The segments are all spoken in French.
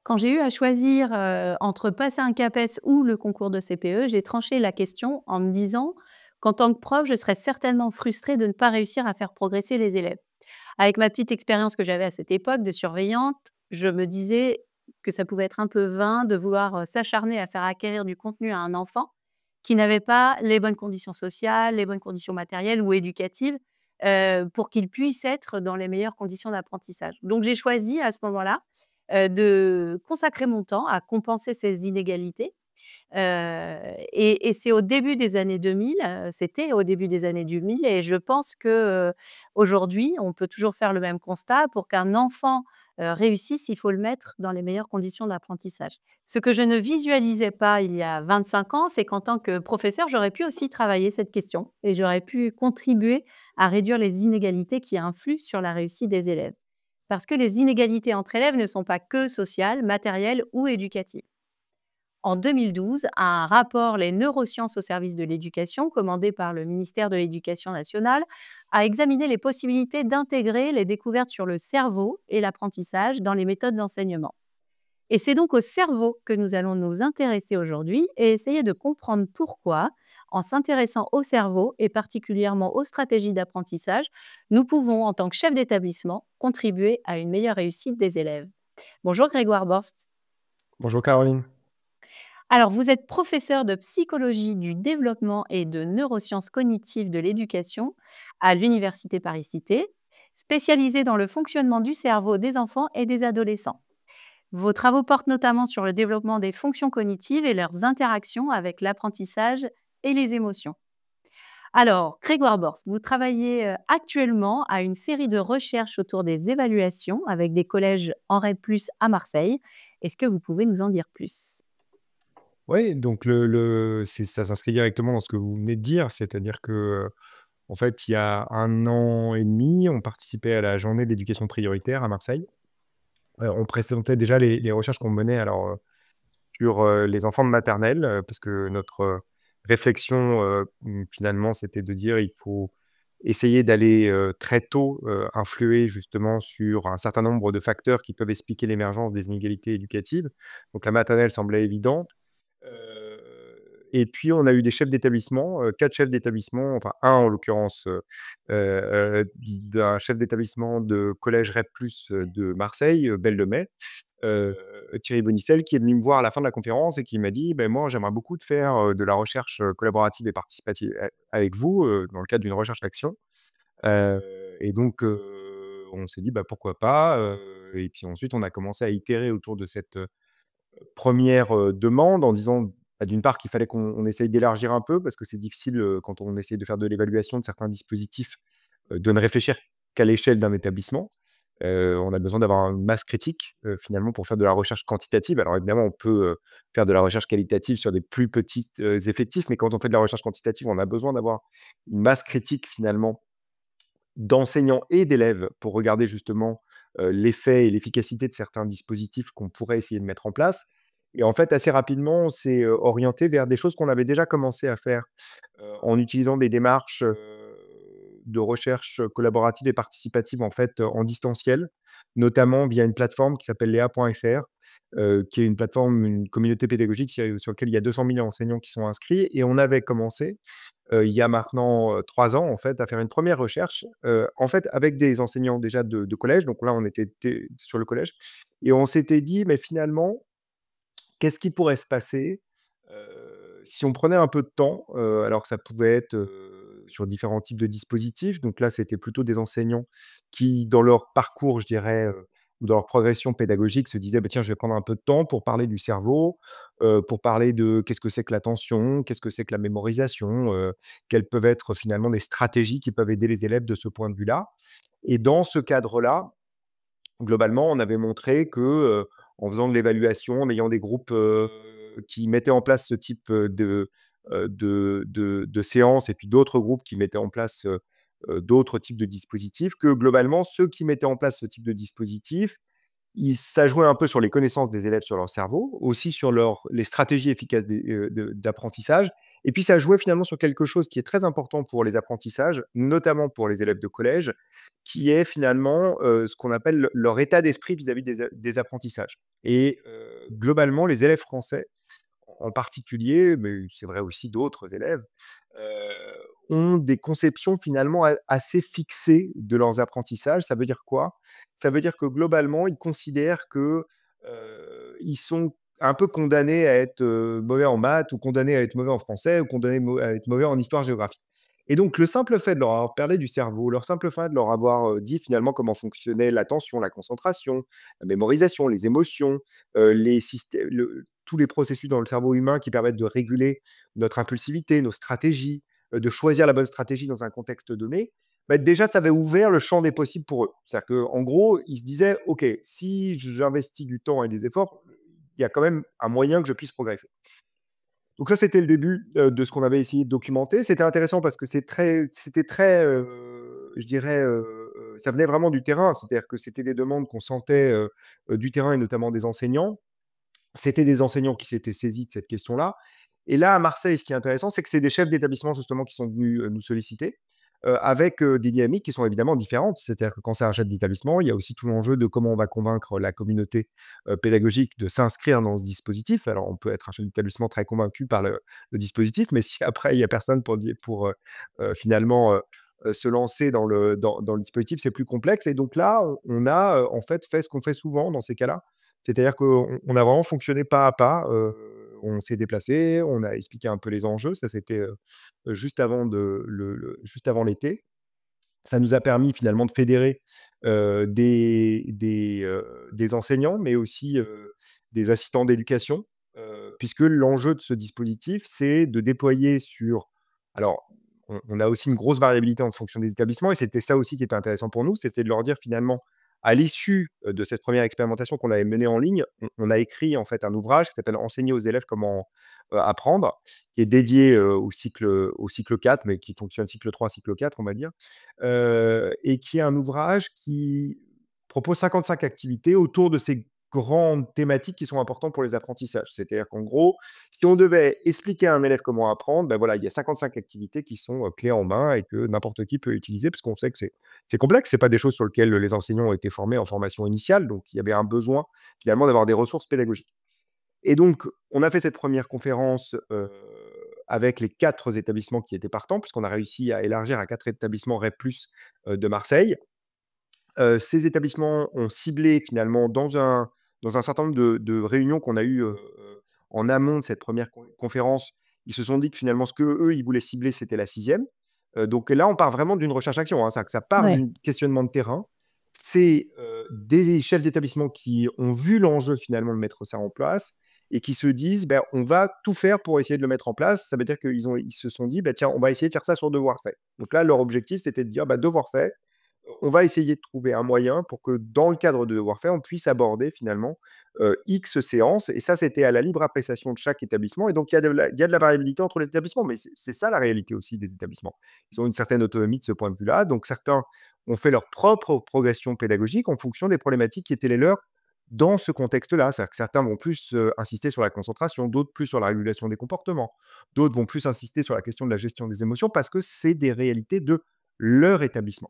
Quand j'ai eu à choisir, entre passer un CAPES ou le concours de CPE, j'ai tranché la question en me disant qu'en tant que prof, je serais certainement frustrée de ne pas réussir à faire progresser les élèves. Avec ma petite expérience que j'avais à cette époque de surveillante, je me disais que ça pouvait être un peu vain de vouloir, s'acharner à faire acquérir du contenu à un enfant qui n'avait pas les bonnes conditions sociales, les bonnes conditions matérielles ou éducatives, pour qu'il puisse être dans les meilleures conditions d'apprentissage. Donc j'ai choisi à ce moment-là, de consacrer mon temps à compenser ces inégalités. Et c'est au début des années 2000, c'était au début des années 2000 et je pense que, aujourd'hui, on peut toujours faire le même constat. Pour qu'un enfant, réussisse, il faut le mettre dans les meilleures conditions d'apprentissage. Ce que je ne visualisais pas il y a 25 ans, c'est qu'en tant que professeur, j'aurais pu aussi travailler cette question et j'aurais pu contribuer à réduire les inégalités qui influent sur la réussite des élèves. Parce que les inégalités entre élèves ne sont pas que sociales, matérielles ou éducatives. En 2012, un rapport Les neurosciences au service de l'éducation, commandé par le ministère de l'Éducation nationale, a examiné les possibilités d'intégrer les découvertes sur le cerveau et l'apprentissage dans les méthodes d'enseignement. Et c'est donc au cerveau que nous allons nous intéresser aujourd'hui et essayer de comprendre pourquoi, en s'intéressant au cerveau et particulièrement aux stratégies d'apprentissage, nous pouvons, en tant que chef d'établissement, contribuer à une meilleure réussite des élèves. Bonjour Grégoire Borst. Bonjour Caroline. Alors, vous êtes professeur de psychologie du développement et de neurosciences cognitives de l'éducation à l'Université Paris-Cité, spécialisé dans le fonctionnement du cerveau des enfants et des adolescents. Vos travaux portent notamment sur le développement des fonctions cognitives et leurs interactions avec l'apprentissage et les émotions. Alors, Grégoire Borst, vous travaillez actuellement à une série de recherches autour des évaluations avec des collèges en REP+ à Marseille. Est-ce que vous pouvez nous en dire plus? Oui, donc ça s'inscrit directement dans ce que vous venez de dire, c'est-à-dire que, en fait, il y a 1 an et demi, on participait à la journée de l'éducation prioritaire à Marseille. On présentait déjà les recherches qu'on menait alors, sur, les enfants de maternelle, parce que notre, réflexion, finalement, c'était de dire: «Il faut essayer d'aller, très tôt, influer justement sur un certain nombre de facteurs qui peuvent expliquer l'émergence des inégalités éducatives». Donc la maternelle semblait évidente. Et puis on a eu des chefs d'établissement, 4 chefs d'établissement, enfin un en l'occurrence, d'un chef d'établissement de collège REP+ de Marseille, Belle de Mai, heu, Thierry Bonicel, qui est venu me voir à la fin de la conférence et qui m'a dit: «Beh, moi j'aimerais beaucoup de faire, de la recherche, collaborative et participative avec vous, dans le cadre d'une recherche action». Heu et donc on s'est dit: «Bah, pourquoi pas?» Et puis ensuite on a commencé à itérer autour de cette, première demande en disant, bah, d'une part qu'il fallait qu'on essaye d'élargir un peu parce que c'est difficile, quand on essaye de faire de l'évaluation de certains dispositifs, de ne réfléchir qu'à l'échelle d'un établissement. On a besoin d'avoir une masse critique, finalement pour faire de la recherche quantitative. Alors évidemment, on peut, faire de la recherche qualitative sur des plus petits, effectifs, mais quand on fait de la recherche quantitative, on a besoin d'avoir une masse critique finalement d'enseignants et d'élèves pour regarder justement, l'effet et l'efficacité de certains dispositifs qu'on pourrait essayer de mettre en place. Et en fait, assez rapidement, on s'est, orienté vers des choses qu'on avait déjà commencé à faire, en utilisant des démarches, de recherche collaborative et participative, en fait, en distanciel, notamment via une plateforme qui s'appelle léa.fr, qui est une plateforme, une communauté pédagogique sur laquelle il y a 200 000 enseignants qui sont inscrits. Et on avait commencé il y a maintenant, 3 ans, en fait, à faire une première recherche, en fait, avec des enseignants déjà de collège. Donc là, on était sur le collège et on s'était dit: «Mais finalement, qu'est-ce qui pourrait se passer, si on prenait un peu de temps?» Alors que ça pouvait être, sur différents types de dispositifs. Donc là, c'était plutôt des enseignants qui, dans leur parcours, je dirais, ou dans leur progression pédagogique, se disaient: «Bah, tiens, je vais prendre un peu de temps pour parler du cerveau, pour parler de qu'est-ce que c'est que l'attention, qu'est-ce que c'est que la mémorisation, quelles peuvent être finalement des stratégies qui peuvent aider les élèves de ce point de vue-là». Et dans ce cadre-là, globalement, on avait montré que, en faisant de l'évaluation, en ayant des groupes, qui mettaient en place ce type, de séances et puis d'autres groupes qui mettaient en place, d'autres types de dispositifs, que globalement, ceux qui mettaient en place ce type de dispositif Ça jouait un peu sur les connaissances des élèves sur leur cerveau, aussi sur les stratégies efficaces d'apprentissage. Et puis ça jouait finalement sur quelque chose qui est très important pour les apprentissages, notamment pour les élèves de collège, qui est finalement ce qu'on appelle leur état d'esprit vis-à-vis des apprentissages. Et globalement, les élèves français en particulier, mais c'est vrai aussi d'autres élèves, ont des conceptions finalement assez fixées de leurs apprentissages. Ça veut dire quoi? Ça veut dire que globalement, ils considèrent que, ils sont un peu condamnés à être, mauvais en maths ou condamnés à être mauvais en français ou condamnés à être mauvais en histoire-géographie. Et donc le simple fait de leur avoir parlé du cerveau, le simple fait de leur avoir, dit finalement comment fonctionnait l'attention, la concentration, la mémorisation, les émotions, les systè le tous les processus dans le cerveau humain qui permettent de réguler notre impulsivité, nos stratégies, de choisir la bonne stratégie dans un contexte donné, bah, déjà ça avait ouvert le champ des possibles pour eux. C'est-à-dire qu'en gros, ils se disaient: «OK, si j'investis du temps et des efforts, il y a quand même un moyen que je puisse progresser». Donc ça, c'était le début, de ce qu'on avait essayé de documenter. C'était intéressant parce que c'était très, je dirais, ça venait vraiment du terrain. C'est-à-dire que c'était des demandes qu'on sentait, du terrain et notamment des enseignants. C'était des enseignants qui s'étaient saisis de cette question-là. Et là, à Marseille, ce qui est intéressant, c'est que c'est des chefs d'établissement justement qui sont venus, nous solliciter, avec, des dynamiques qui sont évidemment différentes. C'est-à-dire que quand c'est un chef d'établissement, il y a aussi tout l'enjeu de comment on va convaincre la communauté, pédagogique de s'inscrire dans ce dispositif. Alors on peut être un chef d'établissement très convaincu par le dispositif, mais si après il y a personne pour, finalement, se lancer dans le dispositif, c'est plus complexe. Et donc là, on a, en fait ce qu'on fait souvent dans ces cas-là, c'est-à-dire qu'on a vraiment fonctionné pas à pas, on s'est déplacé, on a expliqué un peu les enjeux. Ça, c'était, juste avant juste avant l'été. Ça nous a permis finalement de fédérer, des enseignants, mais aussi, des assistants d'éducation, puisque l'enjeu de ce dispositif, c'est de déployer sur alors, on a aussi une grosse variabilité en fonction des établissements et c'était ça aussi qui était intéressant pour nous, c'était de leur dire finalement, à l'issue, de cette première expérimentation qu'on avait menée en ligne, on a écrit en fait un ouvrage qui s'appelle «Enseigner aux élèves comment, apprendre», qui est dédié, au cycle 4, mais qui fonctionne cycle 3, cycle 4, on va dire. Et qui est un ouvrage qui propose 55 activités autour de ces grandes thématiques qui sont importantes pour les apprentissages. C'est-à-dire qu'en gros, si on devait expliquer à un élève comment apprendre, ben voilà, il y a 55 activités qui sont, clés en main et que n'importe qui peut utiliser parce qu'on sait que c'est complexe, c'est pas des choses sur lesquelles les enseignants ont été formés en formation initiale, donc il y avait un besoin finalement d'avoir des ressources pédagogiques. Et donc, on a fait cette première conférence, avec les 4 établissements qui étaient partants, puisqu'on a réussi à élargir à 4 établissements REP+, de Marseille. Ces établissements ont ciblé finalement dans un certain nombre de réunions qu'on a eues, en amont de cette première conférence. Ils se sont dit que finalement ce qu'eux, ils voulaient cibler, c'était la 6e. Donc là, on part vraiment d'une recherche-action, hein. C'est-à-dire que ça part Ouais. d'un questionnement de terrain. C'est, des chefs d'établissement qui ont vu l'enjeu finalement de mettre ça en place et qui se disent: «Ben, on va tout faire pour essayer de le mettre en place». Ça veut dire ils se sont dit: «Bah, tiens, on va essayer de faire ça sur devoir fait». Donc là, leur objectif, c'était de dire: «Bah, devoir fait, on va essayer de trouver un moyen pour que dans le cadre de devoir faire, on puisse aborder finalement, X séances». Et ça, c'était à la libre appréciation de chaque établissement. Et donc il y a de la variabilité entre les établissements, mais c'est ça la réalité aussi des établissements. Ils ont une certaine autonomie de ce point de vue-là. Donc certains ont fait leur propre progression pédagogique en fonction des problématiques qui étaient les leurs dans ce contexte-là. C'est-à-dire que certains vont plus, insister sur la concentration, d'autres plus sur la régulation des comportements, d'autres vont plus insister sur la question de la gestion des émotions parce que c'est des réalités de leur établissement.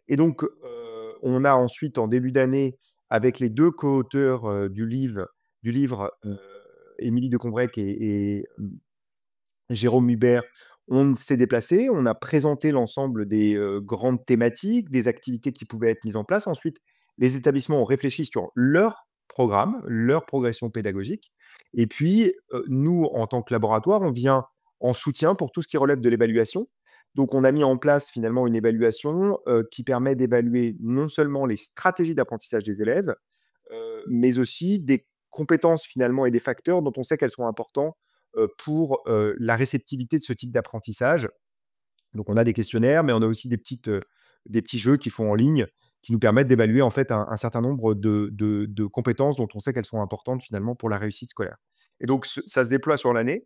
Et donc, on a ensuite, en début d'année, avec les 2 co-auteurs, du livre, Émilie de Combrec et Jérôme Hubert, on s'est déplacé, on a présenté l'ensemble des, grandes thématiques, des activités qui pouvaient être mises en place. Ensuite, les établissements ont réfléchi sur leur programme, leur progression pédagogique. Et puis, nous, en tant que laboratoire, on vient en soutien pour tout ce qui relève de l'évaluation. Donc on a mis en place finalement une évaluation, qui permet d'évaluer non seulement les stratégies d'apprentissage des élèves, mais aussi des compétences finalement et des facteurs dont on sait qu'elles sont importants, pour, la réceptivité de ce type d'apprentissage. Donc on a des questionnaires, mais on a aussi des petits jeux qui font en ligne, qui nous permettent d'évaluer en fait un certain nombre de compétences dont on sait qu'elles sont importantes finalement pour la réussite scolaire. Et donc ça se déploie sur l'année.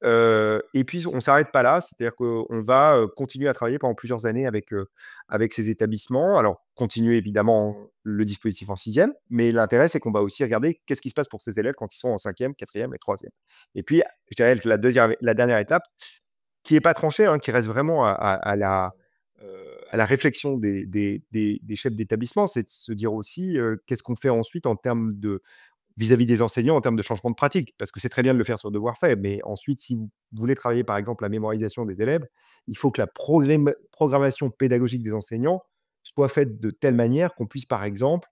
Et puis on s'arrête pas là, c'est-à-dire qu'on va, continuer à travailler pendant plusieurs années avec ces établissements. Alors continuer évidemment le dispositif en sixième, mais l'intérêt c'est qu'on va aussi regarder qu'est-ce qui se passe pour ces élèves quand ils sont en cinquième, quatrième et troisième. Et puis, je dirais que la dernière étape, qui est pas tranchée, hein, qui reste vraiment à la réflexion des chefs d'établissement, c'est de se dire aussi, qu'est-ce qu'on fait ensuite en termes de vis-à-vis des enseignants en termes de changement de pratique. Parce que c'est très bien de le faire sur devoir fait, mais ensuite, si vous voulez travailler, par exemple, la mémorisation des élèves, il faut que la programmation pédagogique des enseignants soit faite de telle manière qu'on puisse, par exemple,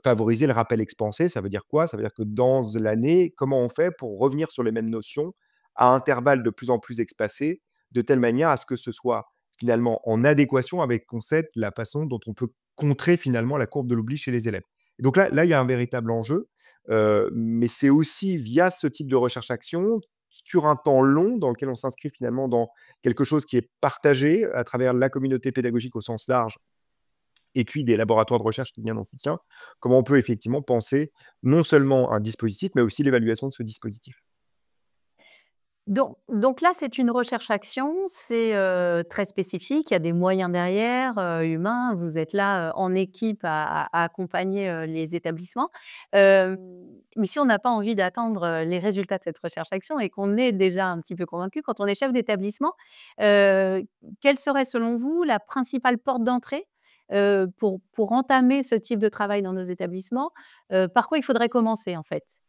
favoriser le rappel expansé. Ça veut dire quoi? Ça veut dire que dans l'année, comment on fait pour revenir sur les mêmes notions à intervalles de plus en plus espacés, de telle manière à ce que ce soit finalement en adéquation avec qu'on sait la façon dont on peut contrer finalement la courbe de l'oubli chez les élèves. Et donc là, il y a un véritable enjeu, mais c'est aussi via ce type de recherche-action, sur un temps long, dans lequel on s'inscrit finalement dans quelque chose qui est partagé à travers la communauté pédagogique au sens large et puis des laboratoires de recherche qui viennent en soutien, comment on peut effectivement penser non seulement un dispositif, mais aussi l'évaluation de ce dispositif. Donc là, c'est une recherche-action, c'est, très spécifique, il y a des moyens derrière, humains. Vous êtes là, en équipe à accompagner, les établissements. Hem, mais si on n'a pas envie d'attendre, les résultats de cette recherche-action et qu'on est déjà un petit peu convaincu, quand on est chef d'établissement, heu, quelle serait selon vous la principale porte d'entrée, pour entamer ce type de travail dans nos établissements? Par quoi il faudrait commencer, en fait?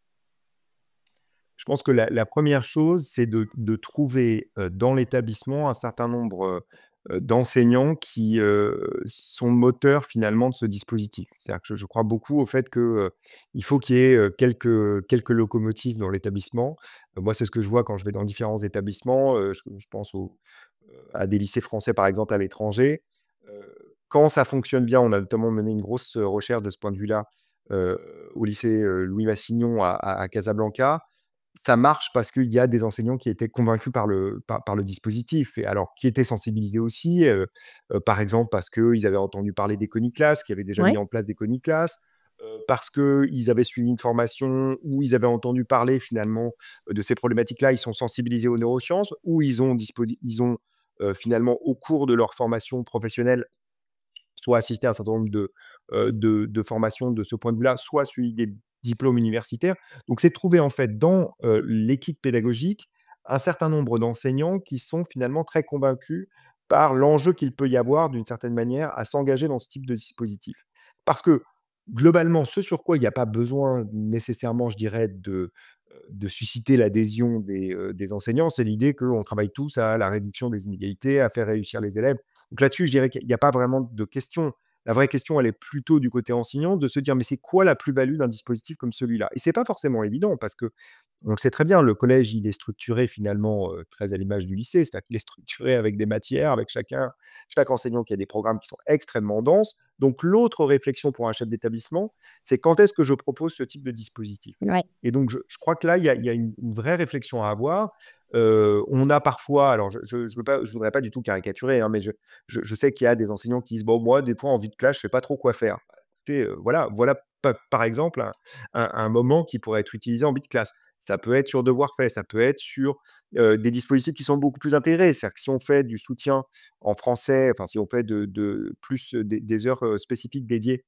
Je pense que la 1 chose, c'est de trouver, dans l'établissement un certain nombre, d'enseignants qui, sont moteurs finalement de ce dispositif. C'est-à-dire que je crois beaucoup au fait que, il faut qu'il y ait, quelques locomotives dans l'établissement. Moi, c'est ce que je vois quand je vais dans différents établissements, je pense à des lycées français, par exemple, à l'étranger. Quand ça fonctionne bien, on a notamment mené une grosse, recherche de ce point de vue-là, heu, au lycée, Louis Massignon à Casablanca. Ça marche parce qu'il y a des enseignants qui étaient convaincus par le dispositif et alors qui étaient sensibilisés aussi, par exemple parce qu'ils avaient entendu parler des Coniclass, qui avaient déjà mis Ouais. en place des Coniclass, parce qu'ils avaient suivi une formation où ils avaient entendu parler finalement, de ces problématiques-là. Ils sont sensibilisés aux neurosciences ou ils ont, finalement au cours de leur formation professionnelle soit assister à un certain nombre de formations de ce point de vue-là, soit suivi des diplômes universitaires. Donc, c'est de trouver en fait dans, l'équipe pédagogique, un certain nombre d'enseignants qui sont finalement très convaincus par l'enjeu qu'il peut y avoir d'une certaine manière à s'engager dans ce type de dispositif. Parce que globalement, ce sur quoi il n'y a pas besoin nécessairement, je dirais, de susciter l'adhésion des enseignants, c'est l'idée qu'on travaille tous à la réduction des inégalités, à faire réussir les élèves. Donc là-dessus, je dirais qu'il y a pas vraiment de question. La vraie question, elle est plutôt du côté enseignant, de se dire: «Mais c'est quoi la plus-value d'un dispositif comme celui-là?» Et c'est pas forcément évident parce que on le sait très bien, le collège, il est structuré finalement, très à l'image du lycée. C'est-à-dire qu'il est structuré avec des matières, avec chaque enseignant qui a des programmes qui sont extrêmement denses. Donc l'autre réflexion pour un chef d'établissement, c'est quand est-ce que je propose ce type de dispositif? Ouais. Et donc je crois que là, il y a une vraie réflexion à avoir. On a parfois alors je voudrais pas du tout caricaturer, hein, mais je sais qu'il y a des enseignants qui disent: «Bon, moi, des fois, en vue de classe, je sais pas trop quoi faire». Écoutez, voilà par exemple un moment qui pourrait être utilisé en vue de classe. Ça peut être sur devoir fait, ça peut être sur, des dispositifs qui sont beaucoup plus intégrés. C'est-à-dire que si on fait du soutien en français, enfin si on fait de plus, des heures, spécifiques dédiées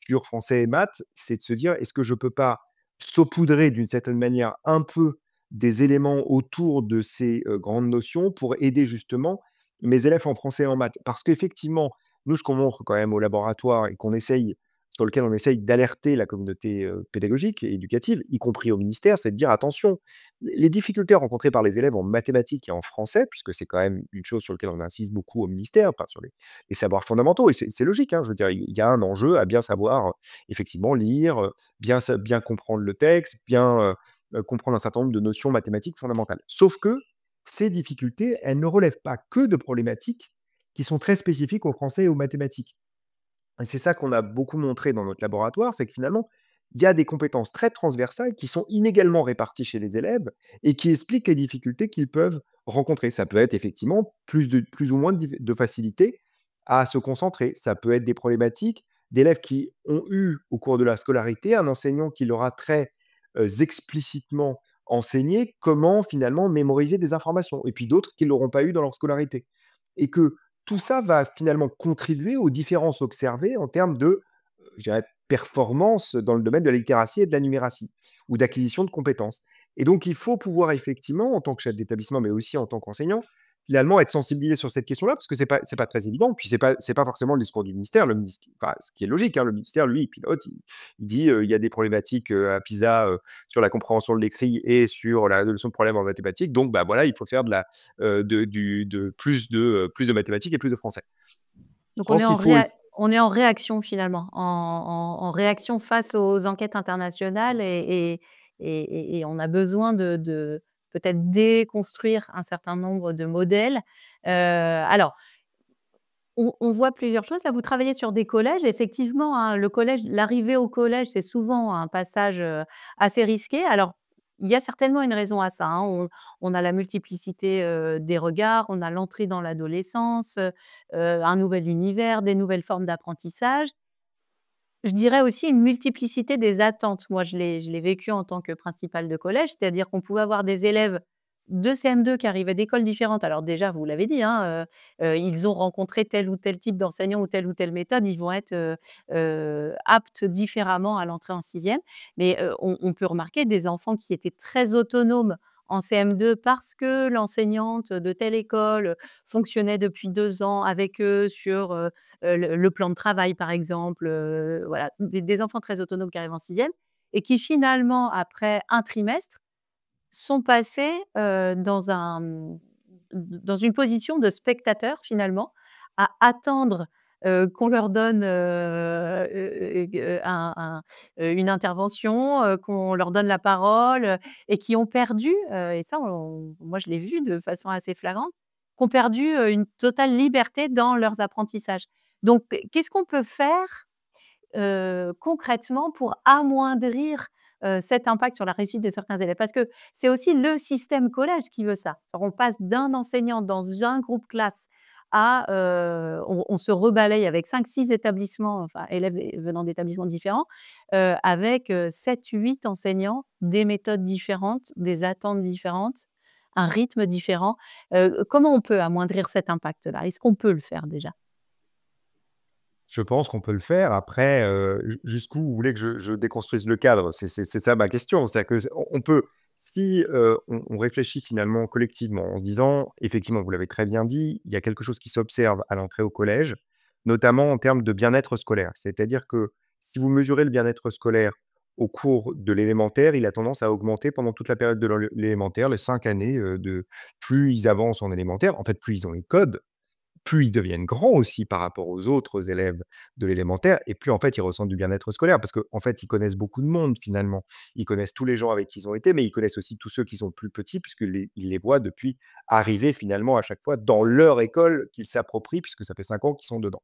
sur français et maths, c'est de se dire: «Est-ce que je peux pas saupoudrer d'une certaine manière un peu des éléments autour de ces, grandes notions pour aider justement mes élèves en français et en maths. Parce qu'effectivement, nous, ce qu'on montre quand même au laboratoire et sur lequel on essaye d'alerter la communauté, pédagogique et éducative, y compris au ministère, c'est de dire: «Attention, les difficultés rencontrées par les élèves en mathématiques et en français», puisque c'est quand même une chose sur lequel on insiste beaucoup au ministère, enfin sur les savoirs fondamentaux et c'est logique, hein, je veux dire, il y a un enjeu à bien savoir, effectivement lire, bien comprendre le texte, bien, comprendre un certain nombre de notions mathématiques fondamentales. Sauf que ces difficultés, elles ne relèvent pas que de problématiques qui sont très spécifiques au français et aux mathématiques. Et c'est ça qu'on a beaucoup montré dans notre laboratoire, c'est que finalement, il y a des compétences très transversales qui sont inégalement réparties chez les élèves et qui expliquent les difficultés qu'ils peuvent rencontrer. Ça peut être effectivement plus ou moins de facilité à se concentrer. Ça peut être des problématiques d'élèves qui ont eu au cours de la scolarité un enseignant qui leur a très explicitement enseigner comment finalement mémoriser des informations et puis d'autres qui l'auront pas eu dans leur scolarité et que tout ça va finalement contribuer aux différences observées en termes de, je dirais, performance dans le domaine de la littératie et de la numératie ou d'acquisition de compétences et donc il faut pouvoir effectivement, en tant que chef d'établissement, mais aussi en tant qu'enseignant, finalement être sensibilisé sur cette question-là parce que c'est pas très évident. Puis c'est pas forcément le discours du ministère. Le ministre enfin, ce qui est logique, hein, le ministère, lui, il pilote, il dit, il y a des problématiques, à PISA, sur la compréhension de l'écrit et sur la résolution de problèmes en mathématiques. Donc, bah, voilà, il faut faire plus de mathématiques et plus de français. Je Donc pense qu'il faut ess on est en réaction finalement, en réaction face aux enquêtes internationales et on a besoin de peut-être déconstruire un certain nombre de modèles. Alors on voit plusieurs choses. Là, vous travaillez sur des collèges. Effectivement, hein, le collège l'arrivée au collège, c'est souvent un passage, assez risqué. Alors, il y a certainement une raison à ça, hein. On a la multiplicité, des regards, on a l'entrée dans l'adolescence, un nouvel univers, des nouvelles formes d'apprentissage. Je dirais aussi une multiplicité des attentes. Moi, je l'ai vécu en tant que principale de collège, c'est-à-dire qu'on pouvait avoir des élèves de CM2 qui arrivaient d'écoles différentes. Alors déjà, vous l'avez dit, hein, ils ont rencontré tel ou tel type d'enseignant ou telle méthode. Ils vont être, aptes différemment à l'entrée en sixième. Mais, on peut remarquer des enfants qui étaient très autonomes en CM2 parce que l'enseignante de telle école, fonctionnait depuis 2 ans avec eux sur, le plan de travail, par exemple, voilà, des enfants très autonomes qui arrivent en sixième et qui finalement, après un trimestre, sont passés, dans une position de spectateur finalement, à attendre, qu'on leur donne, une intervention, qu'on leur donne la parole, et qui ont perdu, et ça moi je l'ai vu de façon assez flagrante, qu'ont perdu, une totale liberté dans leurs apprentissages. Donc qu'est-ce qu'on peut faire concrètement pour amoindrir, cet impact sur la réussite de certains élèves? Parce que c'est aussi le système collège qui veut ça. Alors on passe d'un enseignant dans un groupe classe à, on se rebalaye avec 5-6 établissements, enfin élèves venant d'établissements différents, avec, 7-8 enseignants, des méthodes différentes, des attentes différentes, un rythme différent. Comment on peut amoindrir cet impact-là? Est-ce qu'on peut le faire déjà? Je pense qu'on peut le faire. Après, jusqu'où vous voulez que je déconstruise le cadre? C'est ça ma question. C'est-à-dire que on peut si, on réfléchit finalement collectivement en se disant effectivement, vous l'avez très bien dit, il y a quelque chose qui s'observe à l'entrée au collège, notamment en termes de bien-être scolaire. C'est-à-dire que si vous mesurez le bien-être scolaire au cours de l'élémentaire, il a tendance à augmenter pendant toute la période de l'élémentaire, les 5 années, de plus ils avancent en élémentaire, en fait, plus ils ont les codes, plus ils deviennent grands aussi par rapport aux autres élèves de l'élémentaire et plus en fait ils ressentent du bien-être scolaire parce qu'en fait ils connaissent beaucoup de monde finalement. Ils connaissent tous les gens avec qui ils ont été, mais ils connaissent aussi tous ceux qui sont plus petits puisqu'ils les voient depuis arriver finalement à chaque fois dans leur école qu'ils s'approprient puisque ça fait 5 ans qu'ils sont dedans.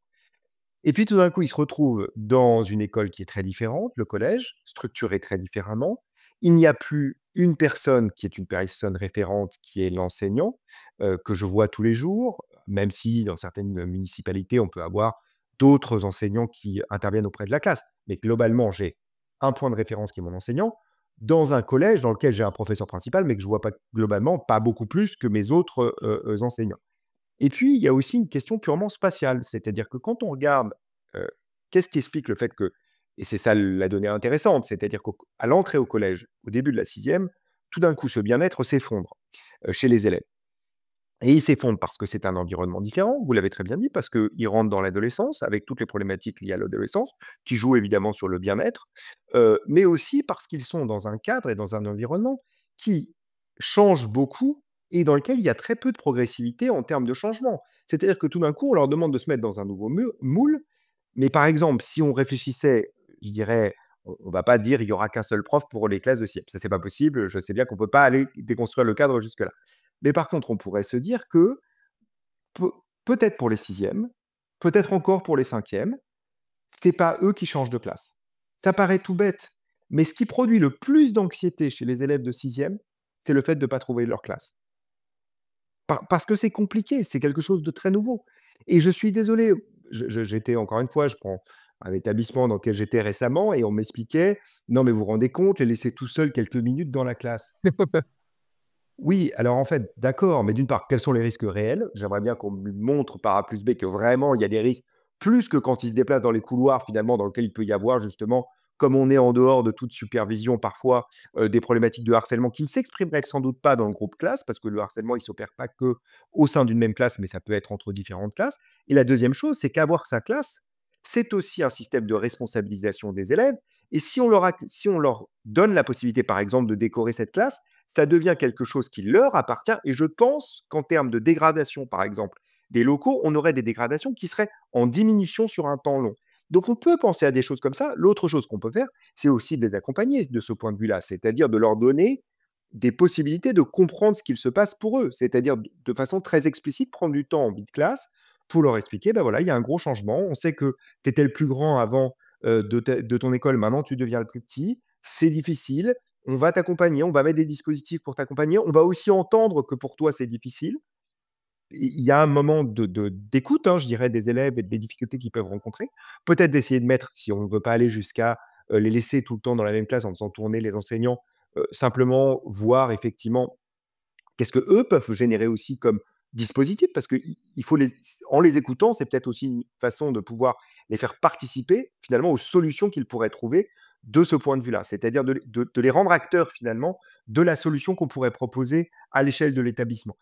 Et puis tout d'un coup, ils se retrouvent dans une école qui est très différente, le collège, structuré très différemment. Il n'y a plus une personne qui est une personne référente, qui est l'enseignant, que je vois tous les jours, même si dans certaines municipalités, on peut avoir d'autres enseignants qui interviennent auprès de la classe. Mais globalement, j'ai un point de référence qui est mon enseignant, dans un collège dans lequel j'ai un professeur principal, mais que je vois pas globalement pas beaucoup plus que mes autres, enseignants. Et puis, il y a aussi une question purement spatiale, c'est-à-dire que quand on regarde, heu, qu'est-ce qui explique le fait que et c'est ça la donnée intéressante, c'est-à-dire qu'à l'entrée au collège, au début de la sixième, tout d'un coup, ce bien-être s'effondre, chez les élèves et il s'effondre parce que c'est un environnement différent, vous l'avez très bien dit, parce qu'ils rentrent dans l'adolescence avec toutes les problématiques liées à l'adolescence, qui jouent évidemment sur le bien-être, mais aussi parce qu'ils sont dans un cadre et dans un environnement qui change beaucoup et dans lequel il y a très peu de progressivité en termes de changement. C'est-à-dire que tout d'un coup, on leur demande de se mettre dans un nouveau moule, mais par exemple, si on réfléchissait, je dirais, on va pas dire: «Il y aura qu'un seul prof pour les classes de CIEP». Ça, c'est pas possible, je sais bien qu'on peut pas aller déconstruire le cadre jusque-là. Mais par contre, on pourrait se dire que Peu peut-être pour les sixièmes, peut-être encore pour les cinquièmes, c'est pas eux qui changent de classe. Ça paraît tout bête, mais ce qui produit le plus d'anxiété chez les élèves de sixième, c'est le fait de ne pas trouver leur classe. Parce que c'est compliqué, c'est quelque chose de très nouveau et je suis désolé, j'étais encore une fois, je prends un établissement dans lequel j'étais récemment et on m'expliquait: «Non mais vous vous rendez compte, les laisser tout seuls quelques minutes dans la classe». Oui, alors en fait, d'accord, mais d'une part, quels sont les risques réels? J'aimerais bien qu'on me montre par A plus B que vraiment il y a des risques, plus que quand ils se déplacent dans les couloirs finalement dans lesquels il peut y avoir justement, comme on est en dehors de toute supervision parfois, des problématiques de harcèlement qui ne s'exprimeraient sans doute pas dans le groupe classe, parce que le harcèlement il s'opère pas que au sein d'une même classe, mais ça peut être entre différentes classes. Et la deuxième chose, c'est qu'avoir sa classe, c'est aussi un système de responsabilisation des élèves. Et si on leur donne la possibilité, par exemple, de décorer cette classe, ça devient quelque chose qui leur appartient et je pense qu'en termes de dégradation, par exemple, des locaux, on aurait des dégradations qui seraient en diminution sur un temps long. Donc on peut penser à des choses comme ça. L'autre chose qu'on peut faire, c'est aussi de les accompagner de ce point de vue-là, c'est-à-dire de leur donner des possibilités de comprendre ce qu'il se passe pour eux, c'est-à-dire de façon très explicite, prendre du temps en vie de classe pour leur expliquer, ben voilà, il y a un gros changement. On sait que tu étais le plus grand avant de ton école, maintenant tu deviens le plus petit. C'est difficile, on va t'accompagner, on va mettre des dispositifs pour t'accompagner. On va aussi entendre que pour toi, c'est difficile. Il y a un moment d'écoute, hein, je dirais, des élèves et des difficultés qu'ils peuvent rencontrer. Peut-être d'essayer de mettre, si on ne veut pas aller jusqu'à, les laisser tout le temps dans la même classe en faisant tourner les enseignants, simplement voir effectivement qu'est-ce que eux peuvent générer aussi comme dispositif? Parce qu'il faut les en les écoutant, c'est peut-être aussi une façon de pouvoir les faire participer finalement aux solutions qu'ils pourraient trouver de ce point de vue-là. C'est-à-dire de les rendre acteurs finalement de la solution qu'on pourrait proposer à l'échelle de l'établissement.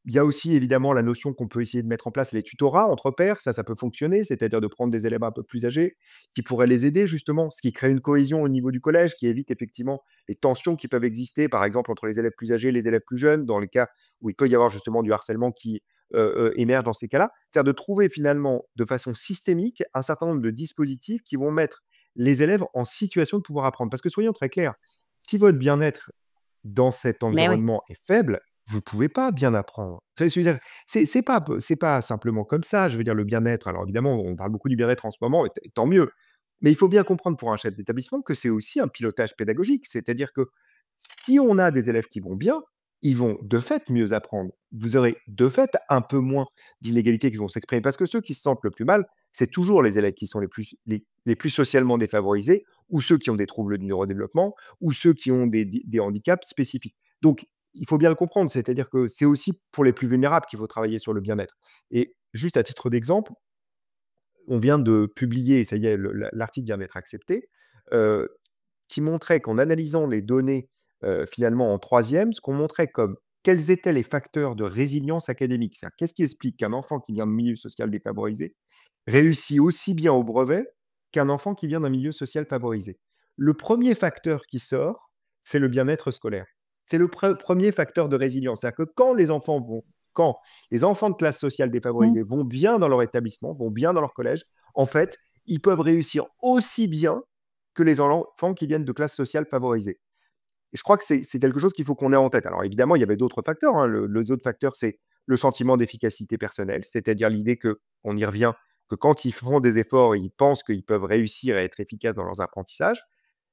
Il y a aussi évidemment la notion qu'on peut essayer de mettre en place, les tutorats entre pairs, ça peut fonctionner, c'est-à-dire de prendre des élèves un peu plus âgés qui pourraient les aider justement, ce qui crée une cohésion au niveau du collège, qui évite effectivement les tensions qui peuvent exister, par exemple entre les élèves plus âgés et les élèves plus jeunes, dans les cas où il peut y avoir justement du harcèlement qui émerge dans ces cas-là. C'est-à-dire de trouver finalement de façon systémique un certain nombre de dispositifs qui vont mettre les élèves en situation de pouvoir apprendre. Parce que soyons très clairs, si votre bien-être dans cet Mais oui. environnement est faible, vous pouvez pas bien apprendre. Tu vois ce que je veux dire? C'est pas simplement comme ça, je veux dire le bien-être. Alors évidemment, on parle beaucoup du bien-être en ce moment et tant mieux. Mais il faut bien comprendre pour un chef d'établissement que c'est aussi un pilotage pédagogique. C'est-à-dire que si on a des élèves qui vont bien, ils vont de fait mieux apprendre. Vous aurez de fait un peu moins d'inégalités qui vont s'exprimer parce que ceux qui se sentent le plus mal, c'est toujours les élèves qui sont les plus socialement défavorisés ou ceux qui ont des troubles du neurodéveloppement ou ceux qui ont des handicaps spécifiques. Donc il faut bien le comprendre, c'est-à-dire que c'est aussi pour les plus vulnérables qu'il faut travailler sur le bien-être. Et juste à titre d'exemple, on vient de publier, ça y est, l'article vient d'être accepté, heu, qui montrait qu'en analysant les données, finalement en troisième, ce qu'on montrait comme quels étaient les facteurs de résilience académique. C'est-à-dire qu'est-ce qui explique qu'un enfant qui vient de milieu social défavorisé réussit aussi bien au brevet qu'un enfant qui vient d'un milieu social favorisé? Le premier facteur qui sort, c'est le bien-être scolaire. C'est le premier facteur de résilience. C'est-à-dire que quand les enfants de classe sociale Mmh. défavorisée vont bien dans leur établissement, vont bien dans leur collège, en fait, ils peuvent réussir aussi bien que les enfants qui viennent de classes sociales favorisées. Et je crois que c'est quelque chose qu'il faut qu'on ait en tête. Alors évidemment, il y avait d'autres facteurs, hein. Les autres facteurs, c'est le sentiment d'efficacité personnelle, c'est-à-dire l'idée que on y revient, que quand ils font des efforts, ils pensent qu'ils peuvent réussir à être efficaces dans leurs apprentissages.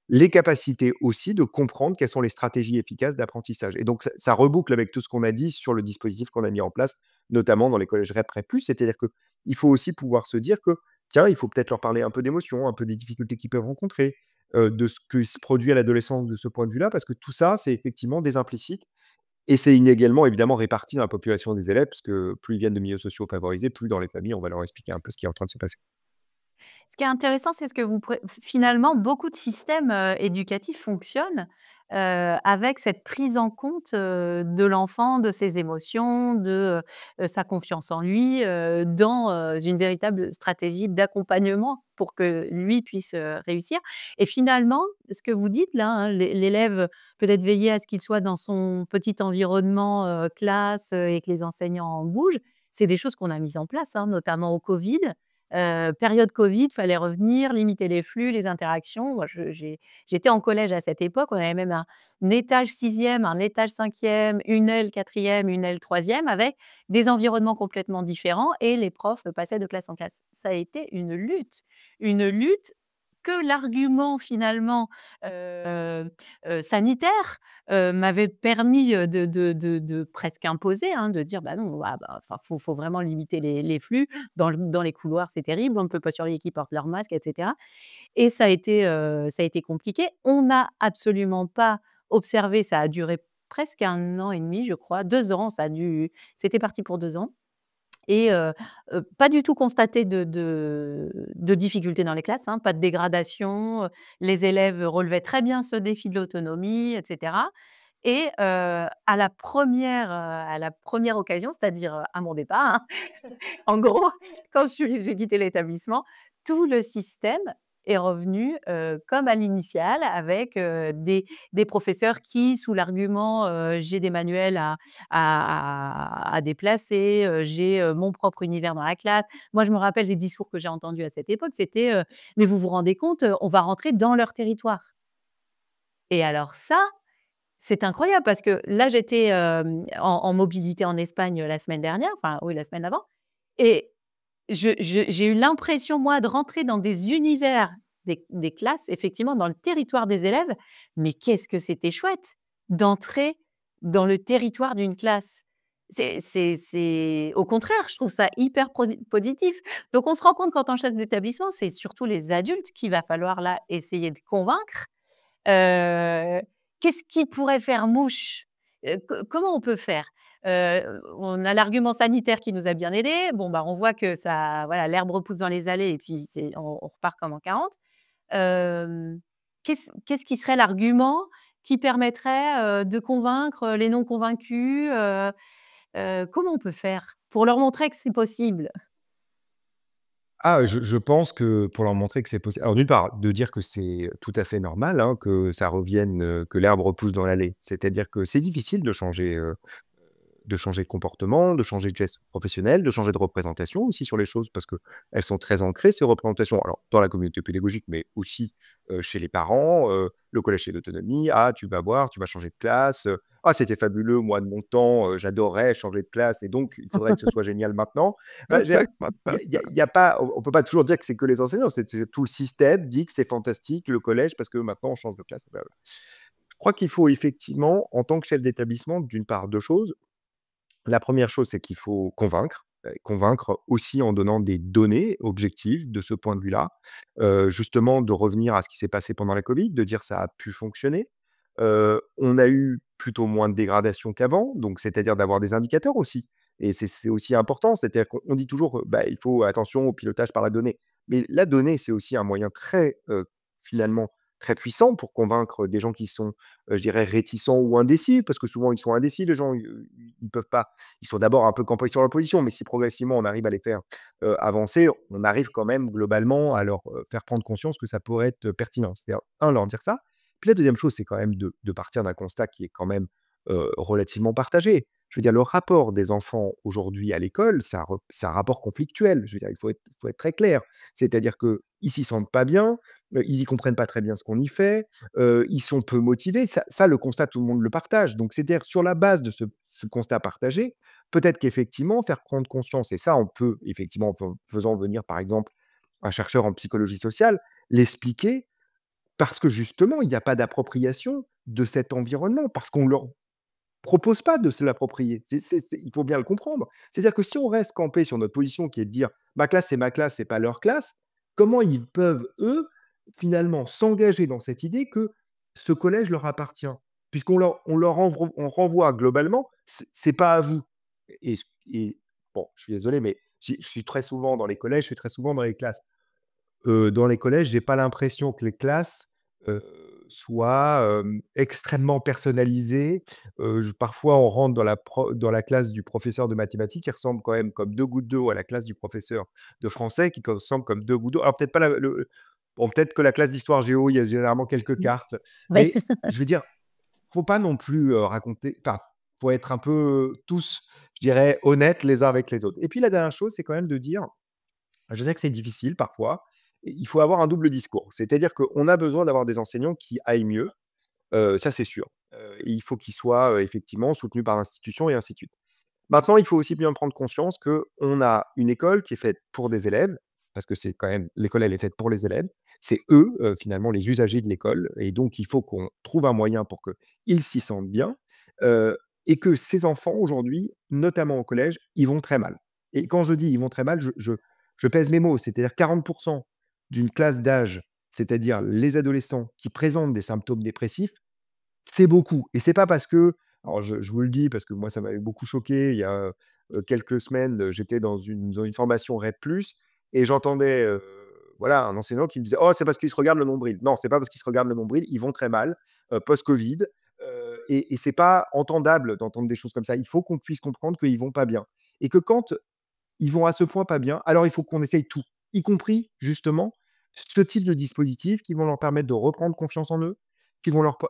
Les capacités aussi de comprendre quelles sont les stratégies efficaces d'apprentissage. Et donc ça reboucle avec tout ce qu'on a dit sur le dispositif qu'on a mis en place, notamment dans les collèges REP REP+. C'est-à-dire qu'il faut aussi pouvoir se dire que, tiens, il faut peut-être leur parler un peu d'émotions, un peu des difficultés qu'ils peuvent rencontrer, de ce qui se produit à l'adolescence de ce point de vue-là, parce que tout ça, c'est effectivement des implicites et c'est inégalement évidemment réparti dans la population des élèves, parce que plus ils viennent de milieux sociaux favorisés, plus dans les familles, on va leur expliquer un peu ce qui est en train de se passer. Ce qui est intéressant, c'est ce que vous finalement, beaucoup de systèmes, éducatifs fonctionnent, avec cette prise en compte, de l'enfant, de ses émotions, de, sa confiance en lui, dans, une véritable stratégie d'accompagnement pour que lui puisse, réussir et finalement, ce que vous dites là, hein, l'élève peut-être veiller à ce qu'il soit dans son petit environnement, classe, et que les enseignants bougent. C'est des choses qu'on a mises en place, hein, notamment au covid. Période Covid, fallait revenir, limiter les flux, les interactions. Moi, j'étais en collège à cette époque, on avait même un étage sixième, un étage cinquième, une aile quatrième, une aile troisième, avec des environnements complètement différents et les profs passaient de classe en classe. Ça a été une lutte que l'argument finalement, heu sanitaire, m'avait permis, de presque imposer, hein, de dire: «Bah non, enfin, faut vraiment limiter les flux. Dans les couloirs, c'est terrible, on ne peut pas surveiller qui porte leur masque» et cetera. Et ça a été compliqué. On n'a absolument pas observé, ça a duré presque 1 an et demi, je crois, 2 ans, c'était parti pour 2 ans. Et pas du tout constaté de difficultés dans les classes, hein, pas de dégradation, les élèves relevaient très bien ce défi de l'autonomie et cetera. Et à la première occasion, c'est-à-dire, à mon départ, hein, en gros, quand j'ai quitté l'établissement, tout le système est revenu, comme à l'initiale avec, des professeurs qui, sous l'argument, «J'ai des manuels à déplacer, j'ai, mon propre univers dans la classe». Moi, je me rappelle des discours que j'ai entendus à cette époque, c'était, «Mais vous vous rendez compte, on va rentrer dans leur territoire». Et alors ça, c'est incroyable parce que là, j'étais, en mobilité en Espagne, la semaine dernière, enfin oui, la semaine d'avant. Et j'ai eu l'impression, moi, de rentrer dans des univers, des classes, effectivement, dans le territoire des élèves. Mais qu'est-ce que c'était chouette d'entrer dans le territoire d'une classe! C'est au contraire, je trouve ça hyper positif. Donc on se rend compte, quand on change d'établissement, c'est surtout les adultes qu'il va falloir, là, essayer de convaincre. Heu, Qu'est-ce qui pourrait faire mouche? Comment on peut faire? On a l'argument sanitaire qui nous a bien aidés. Bon, bah, on voit que ça, voilà, l'herbe repousse dans les allées et puis on repart comme en 40. Qu'est-ce qui serait l'argument qui permettrait, de convaincre, les non convaincus? Comment on peut faire pour leur montrer que c'est possible? Ah, je pense que pour leur montrer que c'est possible, alors d'une part, de dire que c'est tout à fait normal, hein, que ça revienne, que l'herbe repousse dans l'allée. C'est-à-dire que c'est difficile de changer de comportement, de changer de geste professionnel, de changer de représentation aussi sur les choses parce qu'elles sont très ancrées ces représentations. Alors dans la communauté pédagogique, mais aussi, chez les parents, le collège c'est l'autonomie. «Ah, tu vas voir, tu vas changer de classe, ah c'était fabuleux, moi de mon temps, j'adorais changer de classe et donc il faudrait que ce soit génial maintenant». Bah, je veux dire, il y a pas on peut pas toujours dire que c'est que les enseignants, c'est tout le système dit que c'est fantastique le collège parce que maintenant on change de classe. Je crois qu'il faut effectivement, en tant que chef d'établissement, d'une part 2 choses. La première chose, c'est qu'il faut convaincre, convaincre aussi en donnant des données objectives de ce point de vue-là. Justement de revenir à ce qui s'est passé pendant la covid, de dire: «Ça a pu fonctionner». On a eu plutôt moins de dégradation qu'avant, donc c'est-à-dire d'avoir des indicateurs aussi et c'est aussi important. C'est-à-dire qu'on dit toujours, bah, il faut attention au pilotage par la donnée. Mais la donnée, c'est aussi un moyen très, finalement très puissant pour convaincre des gens qui sont, je dirais réticents ou indécis, parce que souvent ils sont indécis les gens, ils peuvent pas, ils sont d'abord un peu campés sur leur position, mais si progressivement on arrive à les faire, avancer, on arrive quand même globalement à leur, faire prendre conscience que ça pourrait être, pertinent. C'est-à-dire, un leur dire ça, puis la deuxième chose, c'est quand même de partir d'un constat qui est quand même, relativement partagé. Je veux dire, le rapport des enfants aujourd'hui à l'école, c'est un rapport conflictuel. Je veux dire, faut être très clair. C'est-à-dire qu'ils s'y sentent pas bien, ils y comprennent pas très bien ce qu'on y fait, ils sont peu motivés. Ça, le constat, tout le monde le partage. Donc c'est-à-dire sur la base de ce constat partagé, peut-être qu'effectivement faire prendre conscience et ça, on peut effectivement en faisant venir, par exemple, un chercheur en psychologie sociale, l'expliquer parce que justement, il n'y a pas d'appropriation de cet environnement, parce qu'on leur propose pas de se l'approprier. Il faut bien le comprendre. C'est-à-dire que si on reste campé sur notre position qui est de dire: «Ma classe, c'est ma classe, c'est pas leur classe», comment ils peuvent, eux, finalement s'engager dans cette idée que ce collège leur appartient? Puisqu'on leur on renvoie globalement: «C'est pas à vous» et bon, je suis désolé, mais je suis très souvent dans les collèges, je suis très souvent dans les classes. Dans les collèges, j'ai pas l'impression que les classes, heu, soient, extrêmement personnalisées. Parfois, on rentre dans la classe du professeur de mathématiques qui ressemble quand même comme 2 gouttes d'eau à la classe du professeur de français qui ressemble comme 2 gouttes d'eau. Alors peut-être pas bon, peut-être que la classe d'histoire géo, il y a généralement quelques Mmh. cartes, Ouais, c'est mais ça. je veux dire, faut pas non plus, raconter, enfin, faut être un peu tous, je dirais, honnêtes les uns avec les autres. Et puis la dernière chose, c'est quand même de dire, je sais que c'est difficile parfois, et il faut avoir un double discours. C'est-à-dire qu'on a besoin d'avoir des enseignants qui aillent mieux, ça c'est sûr. Et il faut qu'ils soient, effectivement soutenus par l'institution et ainsi de suite. Maintenant, il faut aussi bien prendre conscience qu'on a une école qui est faite pour des élèves, parce que c'est quand même l'école, elle est faite pour les élèves. C'est eux, finalement, les usagers de l'école et donc il faut qu'on trouve un moyen pour qu'ils s'y sentent bien, heu et que ces enfants aujourd'hui, notamment au collège, ils vont très mal et quand je dis: «Ils vont très mal», je pèse mes mots, c'est-à-dire 40 d'une classe d'âge, c'est-à-dire les adolescents qui présentent des symptômes dépressifs, c'est beaucoup et c'est pas parce que alors je vous le dis parce que moi ça m'avait beaucoup choqué il y a, quelques semaines, j'étais dans une formation REP+ et j'entendais, voilà un enseignant qui me disait: «Oh c'est parce qu'ils se regardent le nombril». Non, c'est pas parce qu'ils se regardent le nombril, ils vont très mal, post-covid, et c'est pas entendable d'entendre des choses comme ça. Il faut qu'on puisse comprendre qu'ils vont pas bien et que quand ils vont à ce point pas bien, alors il faut qu'on essaye tout, y compris justement ce type de dispositifs qui vont leur permettre de reprendre confiance en eux, qui vont leur pe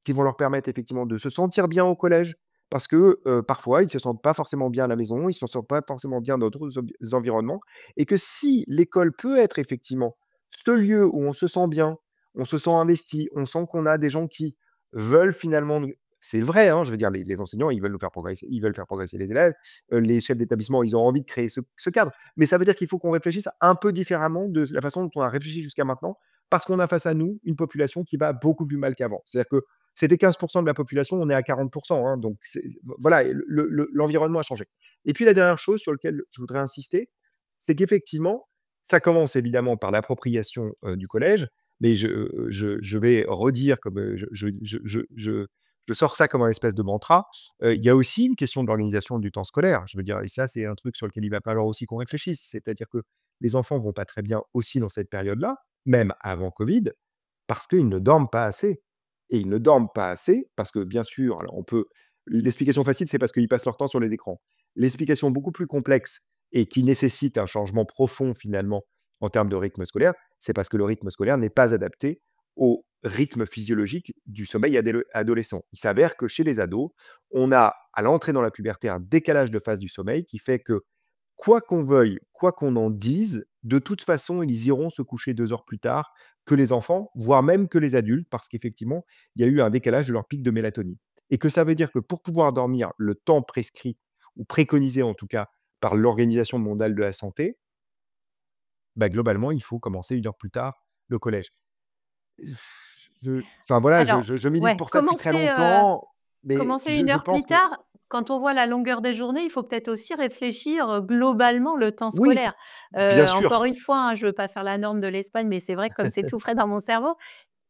qui vont leur permettre effectivement de se sentir bien au collège. Parce que, parfois, ils ne se sentent pas forcément bien à la maison, ils ne se sentent pas forcément bien dans d'autres environnements et que si l'école peut être effectivement ce lieu où on se sent bien, on se sent investi, on sent qu'on a des gens qui veulent finalement nous c'est vrai, hein, je veux dire les enseignants, ils veulent nous faire progresser, ils veulent faire progresser les élèves, les chefs d'établissement, ils ont envie de créer ce cadre. Mais ça veut dire qu'il faut qu'on réfléchisse un peu différemment de la façon dont on a réfléchi jusqu'à maintenant, parce qu'on a face à nous une population qui va beaucoup plus mal qu'avant. C'est-à-dire que c'était 15 de la population, on est à 40 hein, donc voilà, l'environnement a changé. Et puis la dernière chose sur laquelle je voudrais insister, c'est qu'effectivement, ça commence évidemment par l'appropriation, du collège, mais je vais redire comme, je sors ça comme un espèce de mantra. Il y a aussi une question de l'organisation du temps scolaire. Je veux dire et ça, c'est un truc sur lequel il va falloir aussi qu'on réfléchisse. C'est-à-dire que les enfants vont pas très bien aussi dans cette période-là, même avant covid, parce qu'ils ne dorment pas assez et ils ne dorment pas assez parce que bien sûr, alors on peut l'explication facile, c'est parce qu'ils passent leur temps sur les écrans. L'explication beaucoup plus complexe et qui nécessite un changement profond finalement en termes de rythme scolaire, c'est parce que le rythme scolaire n'est pas adapté au rythme physiologique du sommeil adolescent. Il s'avère que chez les ados, on a à l'entrée dans la puberté un décalage de phase du sommeil qui fait que quoi qu'on veuille, quoi qu'on en dise, de toute façon, ils iront se coucher 2 heures plus tard que les enfants, voire même que les adultes, parce qu'effectivement, il y a eu un décalage de leur pic de mélatonine. Et que ça veut dire que pour pouvoir dormir le temps prescrit, ou préconisé en tout cas, par l'Organisation mondiale de la santé, bah, globalement, il faut commencer 1 heure plus tard le collège. Enfin voilà, Alors, je milite ouais, pour ça depuis très longtemps, mais commencer je une je heure plus pense que tard, quand on voit la longueur des journées, il faut peut-être aussi réfléchir, globalement le temps oui, scolaire. bien Encore sûr. une fois, hein, je veux pas faire la norme de l'Espagne, mais c'est vrai que comme c'est tout frais dans mon cerveau,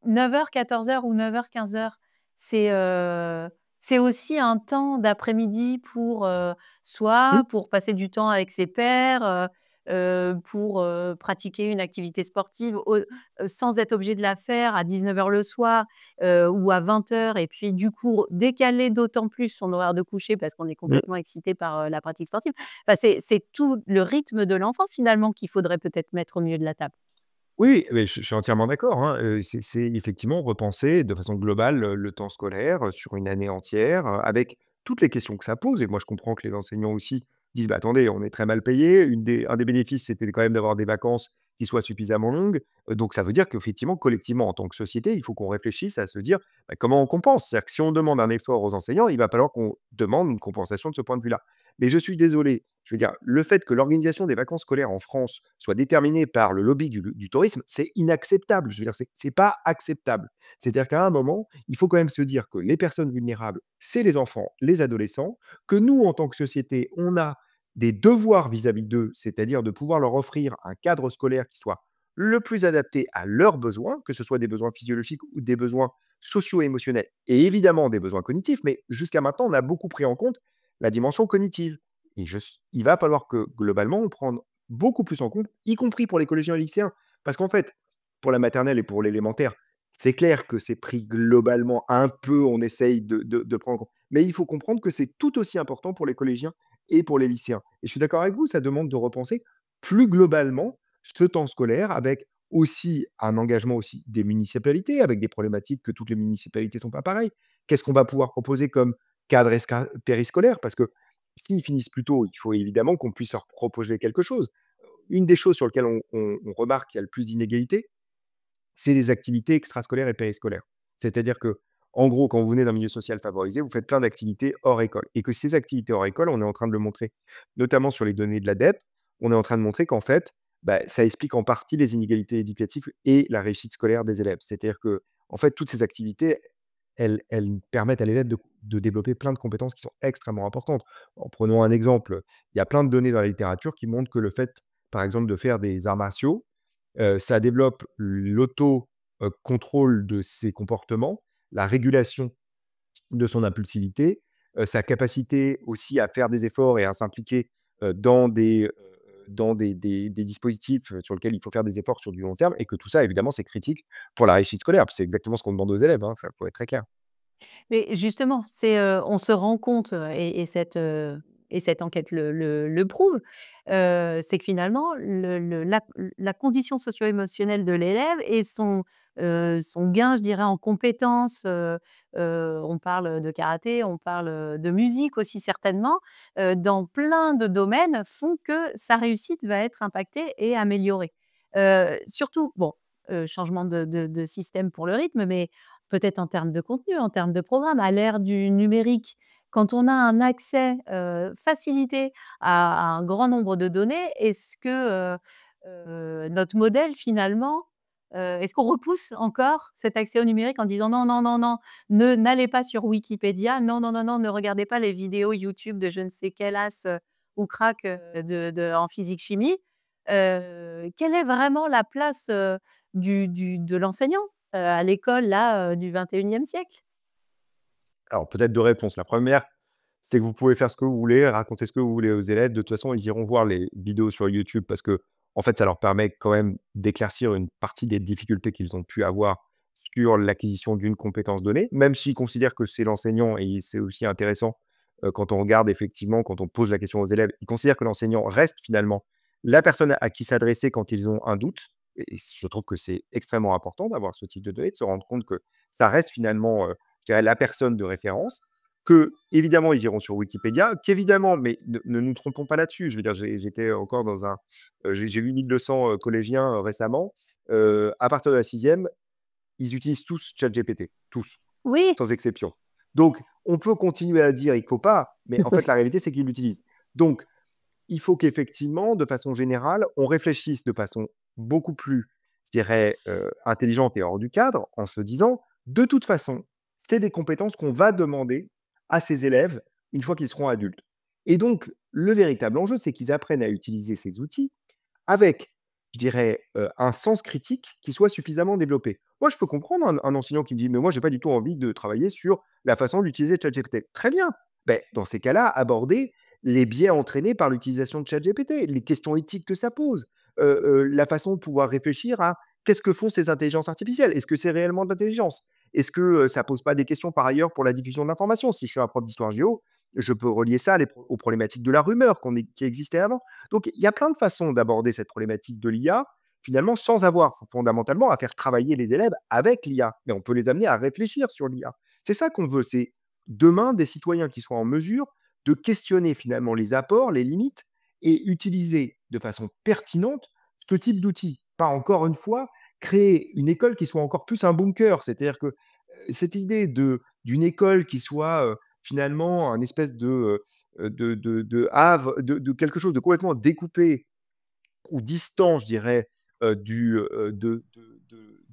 9h-14h ou 9h-15h, c'est, c'est aussi un temps d'après-midi pour, Mmh, soit pour passer du temps avec ses pairs, pour, pratiquer une activité sportive sans être obligé de la faire à 19h le soir, ou à 20h et puis du coup décaler d'autant plus son horaire de coucher parce qu'on est mmh. complètement excité par, la pratique sportive. Enfin, c'est tout le rythme de l'enfant finalement qu'il faudrait peut-être mettre au milieu de la table. Oui, mais je suis entièrement d'accord, hein, c'est effectivement repenser de façon globale, le temps scolaire, sur une année entière, avec toutes les questions que ça pose et moi je comprends que les enseignants aussi disent: «Bah, attendez, on est très mal payés». Un des bénéfices, c'était quand même d'avoir des vacances qui soient suffisamment longues, donc ça veut dire qu'effectivement, collectivement, en tant que société, il faut qu'on réfléchisse à se dire: «Bah, comment on compense?» C'est-à-dire que si on demande un effort aux enseignants, il va falloir qu'on demande une compensation de ce point de vue-là. Mais je suis désolé, je veux dire, le fait que l'organisation des vacances scolaires en France soit déterminée par le lobby du tourisme, c'est inacceptable. Je veux dire, c'est pas acceptable. C'est-à-dire qu'à un moment, il faut quand même se dire que les personnes vulnérables, c'est les enfants, les adolescents, que nous, en tant que société, on a des devoirs vis-à-vis d'eux, c'est-à-dire de pouvoir leur offrir un cadre scolaire qui soit le plus adapté à leurs besoins, que ce soit des besoins physiologiques ou des besoins socio-émotionnels et évidemment des besoins cognitifs, mais jusqu'à maintenant, on a beaucoup pris en compte la dimension cognitive. Et il va falloir que globalement, on prenne beaucoup plus en compte, y compris pour les collégiens et lycéens. Parce qu'en fait, pour la maternelle et pour l'élémentaire, c'est clair que c'est pris globalement un peu, on essaye de prendre en compte. Mais il faut comprendre que c'est tout aussi important pour les collégiens et pour les lycéens. Et je suis d'accord avec vous, ça demande de repenser plus globalement ce temps scolaire avec aussi un engagement aussi des municipalités, avec des problématiques que toutes les municipalités sont pas pareilles. Qu'est-ce qu'on va pouvoir proposer comme cadre périscolaire? Parce que s'ils finissent plus tôt, il faut évidemment qu'on puisse leur proposer quelque chose. Une des choses sur lesquelles on remarque qu'il y a le plus d'inégalités, c'est les activités extrascolaires et périscolaires. C'est-à-dire que, en gros, quand vous venez d'un milieu social favorisé, vous faites plein d'activités hors école et que ces activités hors école, on est en train de le montrer, notamment sur les données de l'ADEPE, on est en train de montrer qu'en fait, bah, ça explique en partie les inégalités éducatives et la réussite scolaire des élèves. C'est-à-dire que en fait, toutes ces activités, elles permettent à l'élève de développer plein de compétences qui sont extrêmement importantes. En prenons un exemple, il y a plein de données dans la littérature qui montrent que le fait, par exemple, de faire des arts martiaux, ça développe l'auto, contrôle de ses comportements, la régulation de son impulsivité, sa capacité aussi à faire des efforts et à s'impliquer, dans des dispositifs, sur lesquels il faut faire des efforts sur du long terme et que tout ça évidemment c'est critique pour la réussite scolaire. C'est exactement ce qu'on demande aux élèves, hein, ça faut être très clair. Mais justement, c'est, on se rend compte, et cette enquête le prouve, c'est que finalement la condition socio-émotionnelle de l'élève et son gain, je dirais, en compétences, on parle de karaté, on parle, de musique aussi certainement, dans plein de domaines font que sa réussite va être impactée et améliorée. Surtout, bon, changement de système pour le rythme, mais peut-être en termes de contenu, en termes de programme. À l'ère du numérique, quand on a un accès, facilité à un grand nombre de données, est-ce que, notre modèle finalement, est-ce qu'on repousse encore cet accès au numérique en disant: «Non, non, non, non, ne n'allez pas sur Wikipédia, non, non, non, non, ne regardez pas les vidéos YouTube de je ne sais quel as, ou crack, de en physique-chimie». Quelle est vraiment la place, de l'enseignant? À l'école là, du 21e siècle. Alors peut-être 2 réponses. La première, c'est que vous pouvez faire ce que vous voulez, raconter ce que vous voulez aux élèves. De toute façon, ils iront voir les vidéos sur YouTube parce que en fait, ça leur permet quand même d'éclaircir une partie des difficultés qu'ils ont pu avoir sur l'acquisition d'une compétence donnée, même s'ils considèrent que c'est l'enseignant et c'est aussi intéressant, quand on regarde effectivement, quand on pose la question aux élèves, ils considèrent que l'enseignant reste finalement la personne à qui s'adresser quand ils ont un doute et je trouve que c'est extrêmement important d'avoir ce type de données, de se rendre compte que ça reste finalement, je dirais la personne de référence, que évidemment ils iront sur Wikipédia, qu'évidemment, mais ne nous trompons pas là-dessus. Je veux dire, j'étais encore dans un, j'ai vu 1200, collégiens, récemment, à partir de la sixième, ils utilisent tous ChatGPT, tous, Oui, sans exception. Donc on peut continuer à dire: «Il faut pas», mais en fait la réalité c'est qu'ils l'utilisent. Donc il faut qu'effectivement, de façon générale, on réfléchisse de façon beaucoup plus, je dirais, intelligente et hors du cadre, en se disant: «De toute façon, c'est des compétences qu'on va demander à ces élèves une fois qu'ils seront adultes» et donc le véritable enjeu, c'est qu'ils apprennent à utiliser ces outils avec, je dirais, un sens critique qui soit suffisamment développé. Moi, je peux comprendre un enseignant qui me dit: «Mais moi, j'ai pas du tout envie de travailler sur la façon d'utiliser ChatGPT». Très bien, beh, dans ces cas-là, abordez les biais entraînés par l'utilisation de ChatGPT, les questions éthiques que ça pose, la façon de pouvoir réfléchir à qu'est-ce que font ces intelligences artificielles? Est-ce que c'est réellement de l'intelligence? Est-ce que, ça pose pas des questions par ailleurs pour la diffusion de l'information? Si je suis un prof d'histoire géo, je peux relier ça aux problématiques de la rumeur qui existaient avant. Donc il y a plein de façons d'aborder cette problématique de l'IA, finalement, sans avoir fondamentalement à faire travailler les élèves avec l'IA, mais on peut les amener à réfléchir sur l'IA. C'est ça qu'on veut, c'est demain des citoyens qui soient en mesure de questionner finalement les apports, les limites et utiliser de façon pertinente ce type d'outils. Pas encore une fois créer une école qui soit encore plus un bunker. C'est-à-dire que, cette idée d'une école qui soit, finalement un espèce de havre, de quelque chose de complètement découpé ou distant, je dirais, de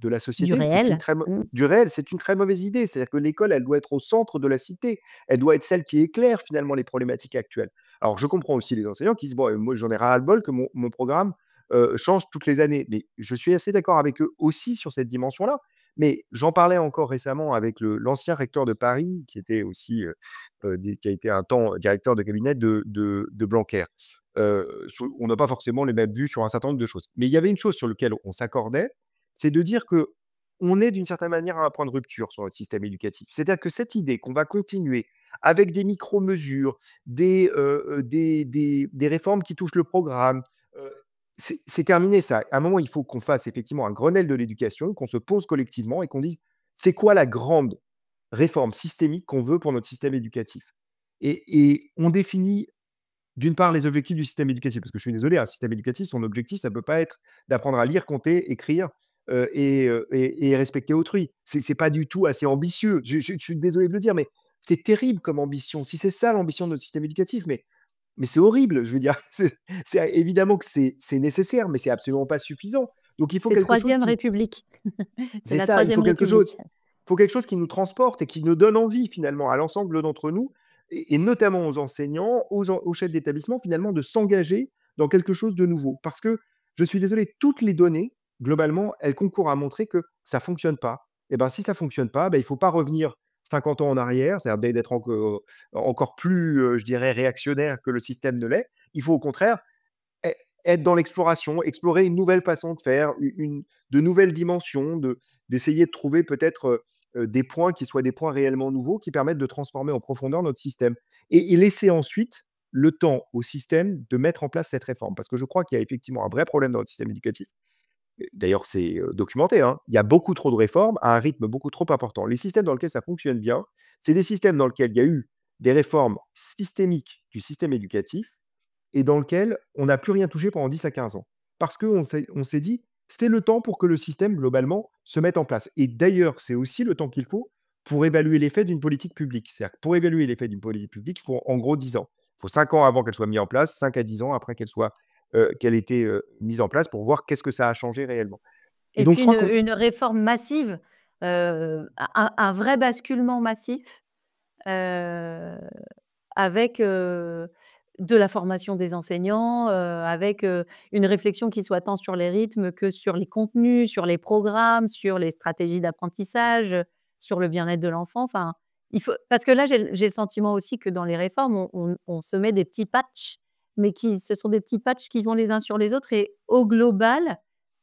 la du société, c'est une réel. très mau Mmh. du réel, c'est une très mauvaise idée. C'est-à-dire que l'école, elle doit être au centre de la cité. Elle doit être celle qui éclaire finalement les problématiques actuelles. Alors je comprends aussi les enseignants qui disent: «Bon, moi j'en ai ras le bol que mon programme, change toutes les années». Mais je suis assez d'accord avec eux aussi sur cette dimension-là. Mais j'en parlais encore récemment avec l'ancien recteur de Paris qui était aussi, qui a été un temps directeur de cabinet de Blanquer. On n'a pas forcément les mêmes vues sur un certain nombre de choses. Mais il y avait une chose sur laquelle on s'accordait, c'est de dire que on est d'une certaine manière à un point de rupture sur notre système éducatif. C'est-à-dire que cette idée qu'on va continuer avec des micro-mesures, des réformes qui touchent le programme, heu, c'est terminé ça. À un moment, il faut qu'on fasse effectivement un Grenelle de l'éducation, qu'on se pose collectivement et qu'on dise: «C'est quoi la grande réforme systémique qu'on veut pour notre système éducatif?» Et on définit d'une part, les objectifs du système éducatif, parce que je suis désolé, un système éducatif, son objectif, ça peut pas être d'apprendre à lire, compter, écrire, et respecter autrui. C'est pas du tout assez ambitieux. Je suis désolé de le dire, mais c'est terrible comme ambition. Si c'est ça l'ambition de notre système éducatif, mais Mais c'est horrible, je veux dire, c'est évidemment que c'est nécessaire, mais c'est absolument pas suffisant. Donc il faut C'est quelque chose troisième qui République. C'est c'est la ça, il troisième République. faut quelque chose qui nous transporte et qui nous donne envie finalement à l'ensemble d'entre nous et notamment aux enseignants, aux chefs d'établissement finalement de s'engager dans quelque chose de nouveau. Parce que je suis désolé, toutes les données, globalement, elles concourent à montrer que ça fonctionne pas. Et ben, si ça fonctionne pas, ben, il faut pas revenir 50 ans en arrière, c'est-à-dire d'être encore plus, je dirais réactionnaire que le système ne l'est. Il faut au contraire ê être dans l'exploration, explorer une nouvelle façon de faire, une de nouvelles dimensions, d'essayer de trouver peut-être, des points qui soient des points réellement nouveaux, qui permettent de transformer en profondeur notre système et laisser ensuite le temps au système de mettre en place cette réforme. Parce que je crois qu'il y a effectivement un vrai problème dans notre système éducatif. Et d'ailleurs, c'est, documenté, hein. Il y a beaucoup trop de réformes à un rythme beaucoup trop important. Les systèmes dans lesquels ça fonctionne bien, c'est des systèmes dans lesquels il y a eu des réformes systémiques du système éducatif et dans lequel on n'a plus rien touché pendant 10 à 15 ans. Parce qu'on s'est dit: «C'est le temps pour que le système, globalement, se mette en place» et d'ailleurs, c'est aussi le temps qu'il faut pour évaluer l'effet d'une politique publique. C'est-à-dire que pour évaluer l'effet d'une politique publique, il faut en gros 10 ans. Il faut 5 ans avant qu'elle soit mise en place, 5 à 10 ans après qu'elle ait été, mise en place pour voir qu'est-ce que ça a changé réellement et Et donc puis je crois qu'on une réforme massive, un vrai basculement massif, heu, avec, de la formation des enseignants, avec, une réflexion qui soit tant sur les rythmes que sur les contenus, sur les programmes, sur les stratégies d'apprentissage, sur le bien-être de l'enfant. Enfin, il faut parce que là, j'ai le sentiment aussi que dans les réformes, on se met des petits patchs, mais qui ce sont des petits patchs qui vont les uns sur les autres et au global,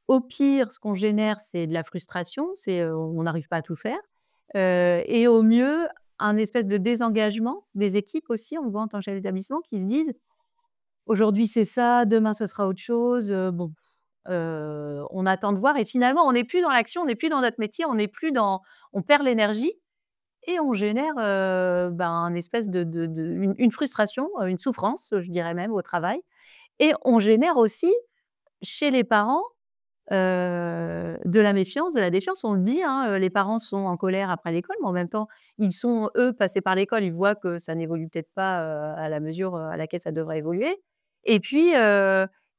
au pire, ce qu'on génère, c'est de la frustration, c'est, on n'arrive pas à tout faire, et au mieux, un espèce de désengagement des équipes aussi, on le voit en tant que chef d'établissement, qui se disent: «Aujourd'hui, c'est ça, demain, ce sera autre chose, bon, on attend de voir» et finalement, on n'est plus dans l'action, on n'est plus dans notre métier, on n'est plus dans on perd l'énergie et on génère, ben, un espèce de une frustration, une souffrance, je dirais même au travail et on génère aussi chez les parents de la méfiance, de la défiance. On le dit, hein, les parents sont en colère après l'école, mais en même temps, ils sont, eux, passés par l'école. Ils voient que ça n'évolue peut-être pas, à la mesure, à laquelle ça devrait évoluer et puis,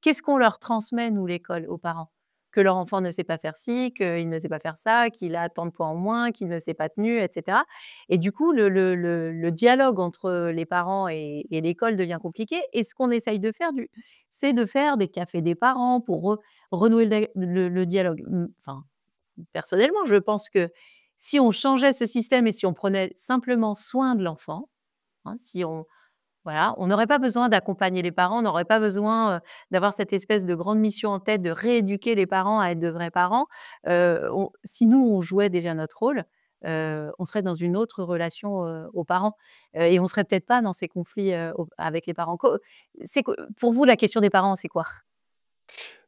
qu'est-ce qu'on leur transmet, nous, l'école, aux parents? Que leur enfant ne sait pas faire ci, qu'il ne sait pas faire ça, qu'il a tant de points en moins, qu'il ne s'est pas tenu et cetera et du coup, le dialogue entre les parents et l'école devient compliqué et ce qu'on essaye de faire c'est de faire des cafés des parents pour renouer le dialogue. Enfin, personnellement, je pense que si on changeait ce système et si on prenait simplement soin de l'enfant, hein, si on voilà, on n'aurait pas besoin d'accompagner les parents, on n'aurait pas besoin, d'avoir cette espèce de grande mission en tête de rééduquer les parents à être de vrais parents. On si nous, on jouait déjà notre rôle, on serait dans une autre relation, aux parents, et on serait peut-être pas dans ces conflits, au avec les parents. C'est quoi pour vous, la question des parents, c'est quoi?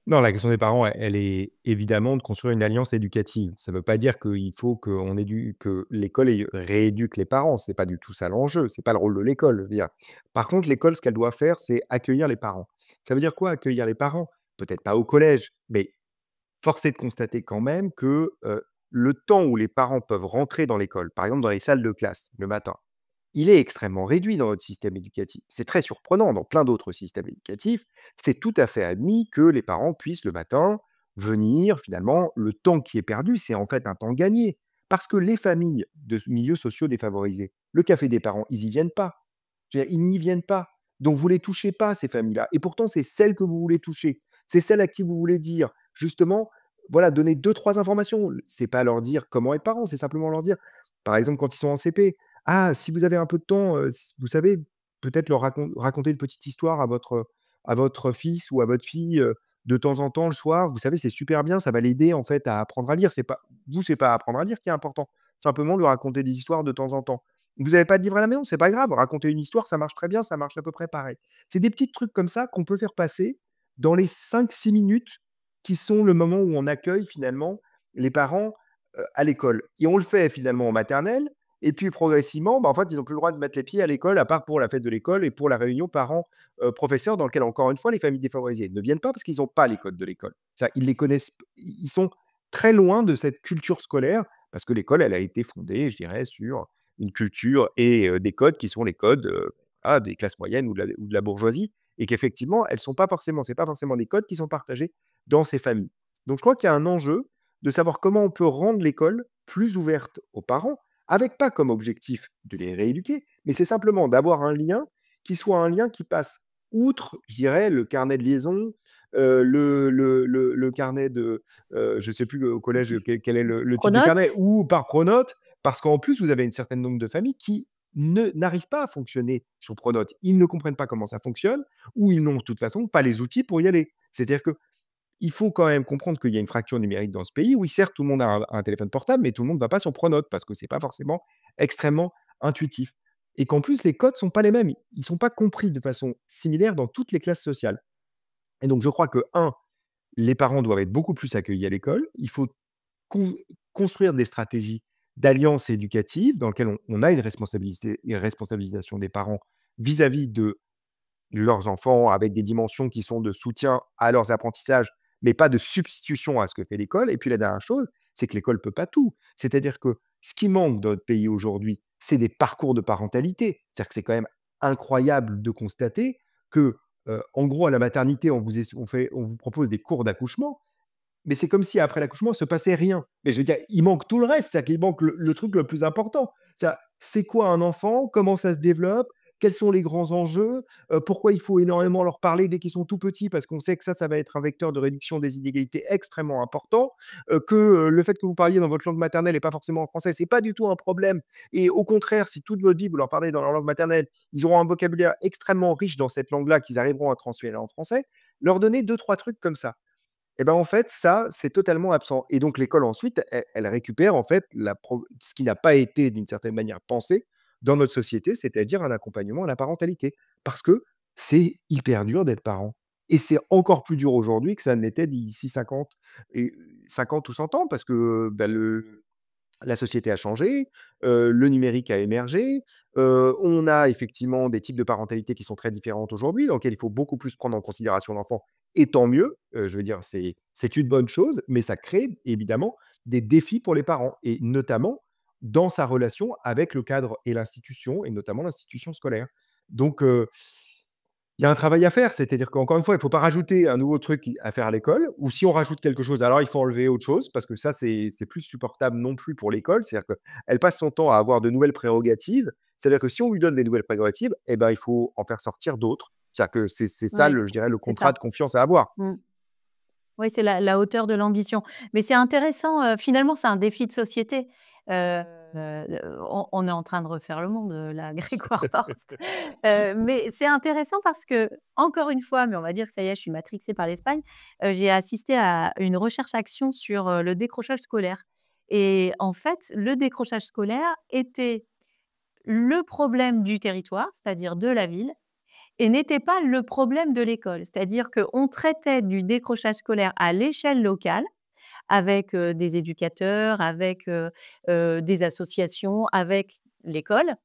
Non, la question des parents, elle est évidemment de construire une alliance éducative. Ça ne veut pas dire qu'il faut que l'école rééduque les parents, c'est pas du tout ça l'enjeu, c'est pas le rôle de l'école, je veux dire. Par contre, l'école, ce qu'elle doit faire, c'est accueillir les parents. Ça veut dire quoi accueillir les parents? Peut-être pas au collège, mais force est de constater quand même que, le temps où les parents peuvent rentrer dans l'école, par exemple dans les salles de classe le matin, il est extrêmement réduit dans notre système éducatif. C'est très surprenant dans plein d'autres systèmes éducatifs. C'est tout à fait admis que les parents puissent le matin venir finalement, le temps qui est perdu, c'est en fait un temps gagné. Parce que les familles de milieux sociaux défavorisés, le café des parents, ils y viennent pas. Je veux dire, ils n'y viennent pas. Donc vous les touchez pas ces familles-là et pourtant c'est celles que vous voulez toucher. C'est celles à qui vous voulez dire justement, voilà, donner deux trois informations. C'est pas leur dire comment être parent, c'est simplement leur dire, par exemple quand ils sont en CP: «Ah, si vous avez un peu de temps, s vous savez, peut-être leur raconter une petite histoire à votre fils ou à votre fille, de temps en temps le soir. Vous savez, c'est super bien, ça va l'aider en fait à apprendre à lire». C'est pas apprendre à lire qui est important, simplement lui raconter des histoires de temps en temps. Vous avez pas de livre à la maison, c'est pas grave, raconter une histoire, ça marche très bien, ça marche à peu près pareil. C'est des petits trucs comme ça qu'on peut faire passer dans les 5 6 minutes qui sont le moment où on accueille finalement les parents, à l'école et on le fait finalement en maternelle et puis progressivement, bah, en fait, ils ont plus le droit de mettre les pieds à l'école à part pour la fête de l'école et pour la réunion parents, professeurs dans lequel encore une fois les familles défavorisées ne viennent pas parce qu'ils ont pas les codes de l'école. Ça, ils les connaissent p ils sont très loin de cette culture scolaire parce que l'école, elle a été fondée, je dirais, sur une culture et des codes qui sont les codes, des classes moyennes ou de la bourgeoisie et qu'effectivement, elles sont pas forcément c'est pas forcément des codes qui sont partagés dans ces familles. Donc je crois qu'il y a un enjeu de savoir comment on peut rendre l'école plus ouverte aux parents, avec pas comme objectif de les rééduquer, mais c'est simplement d'avoir un lien qui soit un lien qui passe outre, je dirais, le carnet de liaison, le carnet de, je sais plus au collège quel est le type de carnet Pronote? ou par pronote, parce qu'en plus vous avez une certaine nombre de familles qui n'arrivent pas à fonctionner sur Pronote. Ils ne comprennent pas comment ça fonctionne ou ils n'ont de toute façon pas les outils pour y aller. C'est-à-dire qu'il faut quand même comprendre qu'il y a une fracture numérique dans ce pays. Oui, certes, tout le monde a un téléphone portable, mais tout le monde ne va pas sur Pronote parce que c'est pas forcément extrêmement intuitif et qu'en plus les codes sont pas les mêmes. Ils sont pas compris de façon similaire dans toutes les classes sociales et donc je crois que un, les parents doivent être beaucoup plus accueillis à l'école. Il faut con construire des stratégies d'alliance éducative dans lesquelles on a une responsabilisation des parents vis-à-vis de leurs enfants avec des dimensions qui sont de soutien à leurs apprentissages, mais pas de substitution à ce que fait l'école. Et puis la dernière chose, c'est que l'école peut pas tout. C'est-à-dire que ce qui manque dans notre pays aujourd'hui, c'est des parcours de parentalité. C'est-à-dire que c'est quand même incroyable de constater que, en gros, à la maternité, on vous propose des cours d'accouchement, mais c'est comme si après l'accouchement, il se passait rien. Mais je veux dire, il manque tout le reste, c'est-à-dire qu'il manque le truc le plus important. Ça c'est quoi un enfant? Comment ça se développe? Quels sont les grands enjeux? Pourquoi il faut énormément leur parler dès qu'ils sont tout petits? Parce qu'on sait que ça va être un vecteur de réduction des inégalités extrêmement important, le fait que vous parliez dans votre langue maternelle et pas forcément en français, c'est pas du tout un problème et au contraire, si toute votre vie, vous leur parlez dans leur langue maternelle, ils auront un vocabulaire extrêmement riche dans cette langue-là qu'ils arriveront à transférer en français. Leur donner deux trois trucs comme ça. Et ben, en fait, ça, c'est totalement absent et donc l'école ensuite, elle récupère en fait ce qui n'a pas été d'une certaine manière pensé dans notre société, c'est-à-dire un accompagnement à la parentalité. Parce que c'est hyper dur d'être parent et c'est encore plus dur aujourd'hui que ça ne l'était d'ici 50 ou 100 ans parce que, bah, le la société a changé, le numérique a émergé, on a effectivement des types de parentalité qui sont très différentes aujourd'hui, dans lesquelles il faut beaucoup plus prendre en considération l'enfant et tant mieux, je veux dire, c'est une bonne chose, mais ça crée évidemment des défis pour les parents et notamment dans sa relation avec le cadre et l'institution et notamment l'institution scolaire. Donc il y a un travail à faire, c'est-à-dire qu'encore une fois, il ne faut pas rajouter un nouveau truc à faire à l'école ou si on rajoute quelque chose, alors il faut enlever autre chose parce que ça, c'est plus supportable non plus pour l'école. C'est-à-dire qu'elle passe son temps à avoir de nouvelles prérogatives. C'est-à-dire que si on lui donne des nouvelles prérogatives, eh ben, il faut en faire sortir d'autres. C'est-à-dire que c'est ça, Ouais, le je dirais, le c'est contrat ça. de confiance à avoir. Mmh. Oui, c'est la hauteur de l'ambition. Mais c'est intéressant, finalement, c'est un défi de société. On est en train de refaire le monde, là, Grégoire Forst. Mais c'est intéressant parce que encore une fois, mais on va dire que ça y est, je suis matrixée par l'Espagne, j'ai assisté à une recherche-action sur, le décrochage scolaire et en fait, le décrochage scolaire était le problème du territoire, c'est-à-dire de la ville et n'était pas le problème de l'école. C'est-à-dire qu'on traitait du décrochage scolaire à l'échelle locale avec, des éducateurs, avec, des associations, avec l'école,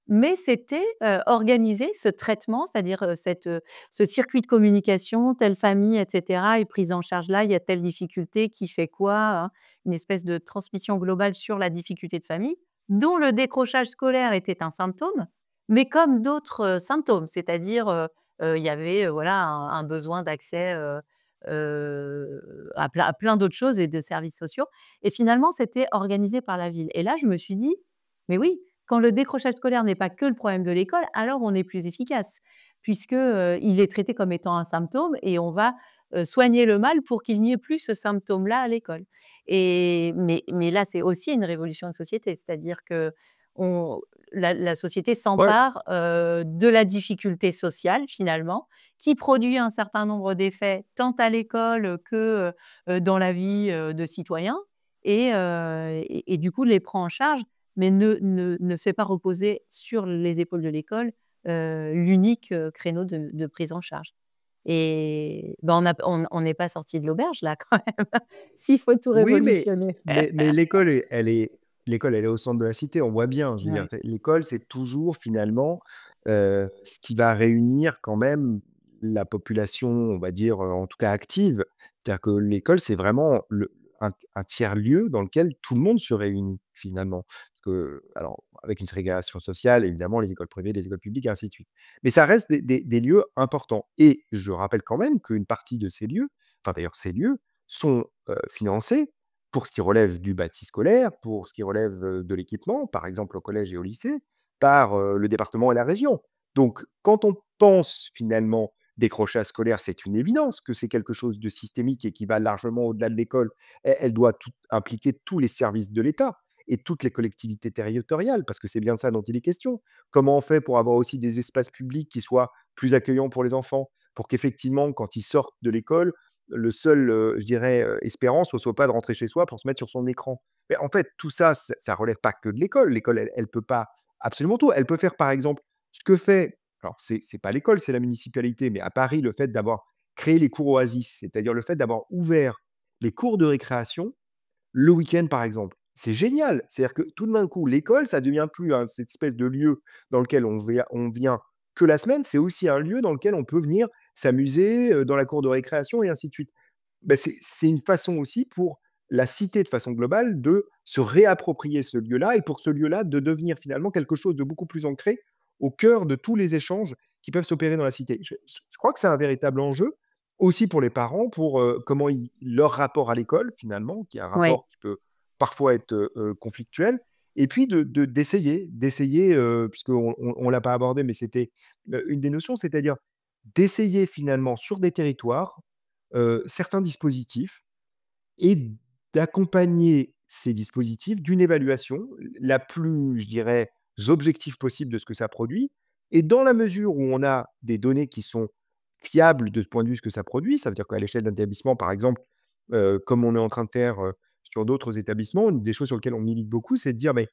mais c'était, organisé ce traitement, c'est-à-dire, ce circuit de communication, telle famille et cetera est prise en charge là, il y a telle difficulté, qui fait quoi, hein? Une espèce de transmission globale sur la difficulté de famille, dont le décrochage scolaire était un symptôme, mais comme d'autres, symptômes. C'est-à-dire, il y avait, voilà, un besoin d'accès, à plein d'autres choses et de services sociaux et finalement, c'était organisé par la ville et là, je me suis dit: «Mais oui, quand le décrochage scolaire n'est pas que le problème de l'école, alors on est plus efficace puisque, il est traité comme étant un symptôme et on va, soigner le mal pour qu'il n'y ait plus ce symptôme-là à l'école» et mais là, c'est aussi une révolution de société, c'est-à-dire qu'on la société Ouais. s'empare, de la difficulté sociale finalement qui produit un certain nombre d'effets tant à l'école que, dans la vie, de citoyen et du coup les prend en charge, mais ne fait pas reposer sur les épaules de l'école, l'unique, créneau de prise en charge et ben, on n'est pas sorti de l'auberge là quand même, s'il faut tout Oui, révolutionner. mais l'école, elle est au centre de la cité, on voit bien. Je veux dire, Ouais. l'école, c'est toujours finalement, ce qui va réunir quand même la population, on va dire, en tout cas active. C'est-à-dire que l'école, c'est vraiment un tiers-lieu dans lequel tout le monde se réunit finalement. Parce que alors, avec une ségrégation sociale, évidemment, les écoles privées, les écoles publiques, et ainsi de suite. Mais ça reste des lieux importants et je rappelle quand même qu'une partie de ces lieux, enfin d'ailleurs ces lieux, sont, financés pour ce qui relève du bâti scolaire, pour ce qui relève, de l'équipement, par exemple au collège et au lycée, par, le département et la région. Donc quand on pense finalement décrochage scolaire, c'est une évidence que c'est quelque chose de systémique et qui va largement au-delà de l'école. Elle doit tout impliquer tous les services de l'État et toutes les collectivités territoriales, parce que c'est bien de ça dont il est question. Comment on fait pour avoir aussi des espaces publics qui soient plus accueillants pour les enfants? Pour qu'effectivement, quand ils sortent de l'école, le seul, je dirais, espérance, ce soit pas de rentrer chez soi pour se mettre sur son écran. Mais en fait, tout ça, ça relève pas que de l'école. L'école, elle peut pas absolument tout. Elle peut faire, par exemple, ce que fait alors c'est pas l'école, c'est la municipalité, mais à Paris, le fait d'avoir créé les cours Oasis, c'est-à-dire le fait d'avoir ouvert les cours de récréation le week-end, par exemple. C'est génial! C'est-à-dire que tout d'un coup, l'école, ça devient plus cette espèce de lieu dans lequel on vient que la semaine, c'est aussi un lieu dans lequel on peut venir s'amuser, dans la cour de récréation et ainsi de suite. Bah, c'est une façon aussi pour la cité, de façon globale, de se réapproprier ce lieu-là et pour ce lieu-là, de devenir finalement quelque chose de beaucoup plus ancré au cœur de tous les échanges qui peuvent s'opérer dans la cité. Je crois que c'est un véritable enjeu, aussi pour les parents, pour, comment ils leur rapport à l'école finalement, qui est un Oui. rapport qui peut parfois être, conflictuel et puis d'essayer, puisqu'on l'a pas abordé, mais c'était, une des notions, c'est-à-dire d'essayer finalement sur des territoires, certains dispositifs et d'accompagner ces dispositifs d'une évaluation la plus, je dirais, objective possible de ce que ça produit et dans la mesure où on a des données qui sont fiables de ce point de vue, ce que ça produit, ça veut dire qu'à l'échelle d'un établissement, par exemple, comme on est en train de faire, sur d'autres établissements, une des choses sur lesquelles on milite beaucoup, c'est de dire: «Mais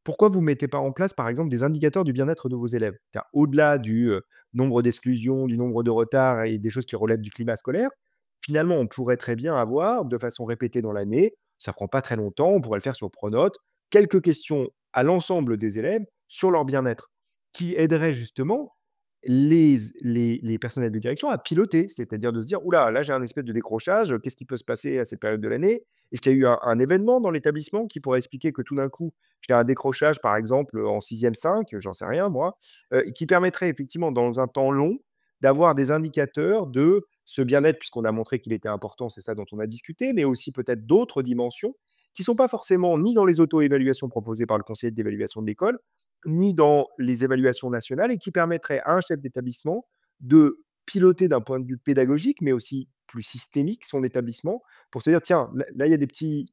pourquoi vous mettez pas en place, par exemple, des indicateurs du bien-être de vos élèves?» C'est-à-dire au-delà du, nombre d'exclusions, du nombre de retards et des choses qui relèvent du climat scolaire, finalement, on pourrait très bien avoir, de façon répétée dans l'année, ça prend pas très longtemps, on pourrait le faire sur Pronote, quelques questions à l'ensemble des élèves sur leur bien-être, qui aideraient justement les personnels de direction à piloter. C'est-à-dire de se dire: «Ouh là, j'ai un espèce de décrochage, qu'est-ce qui peut se passer à cette période de l'année? Est-ce qu'il y a eu un événement dans l'établissement qui pourrait expliquer que tout d'un coup, j'ai un décrochage, par exemple, en 6e 5, j'en sais rien moi, qui permettrait effectivement dans un temps long, d'avoir des indicateurs de ce bien-être puisqu'on a montré qu'il était important, c'est ça dont on a discuté, mais aussi peut-être d'autres dimensions qui sont pas forcément ni dans les auto-évaluations proposées par le conseiller d'évaluation de l'école, ni dans les évaluations nationales et qui permettraient à un chef d'établissement de piloter d'un point de vue pédagogique, mais aussi plus systémique son établissement pour se dire: «Tiens, là, il y a des petits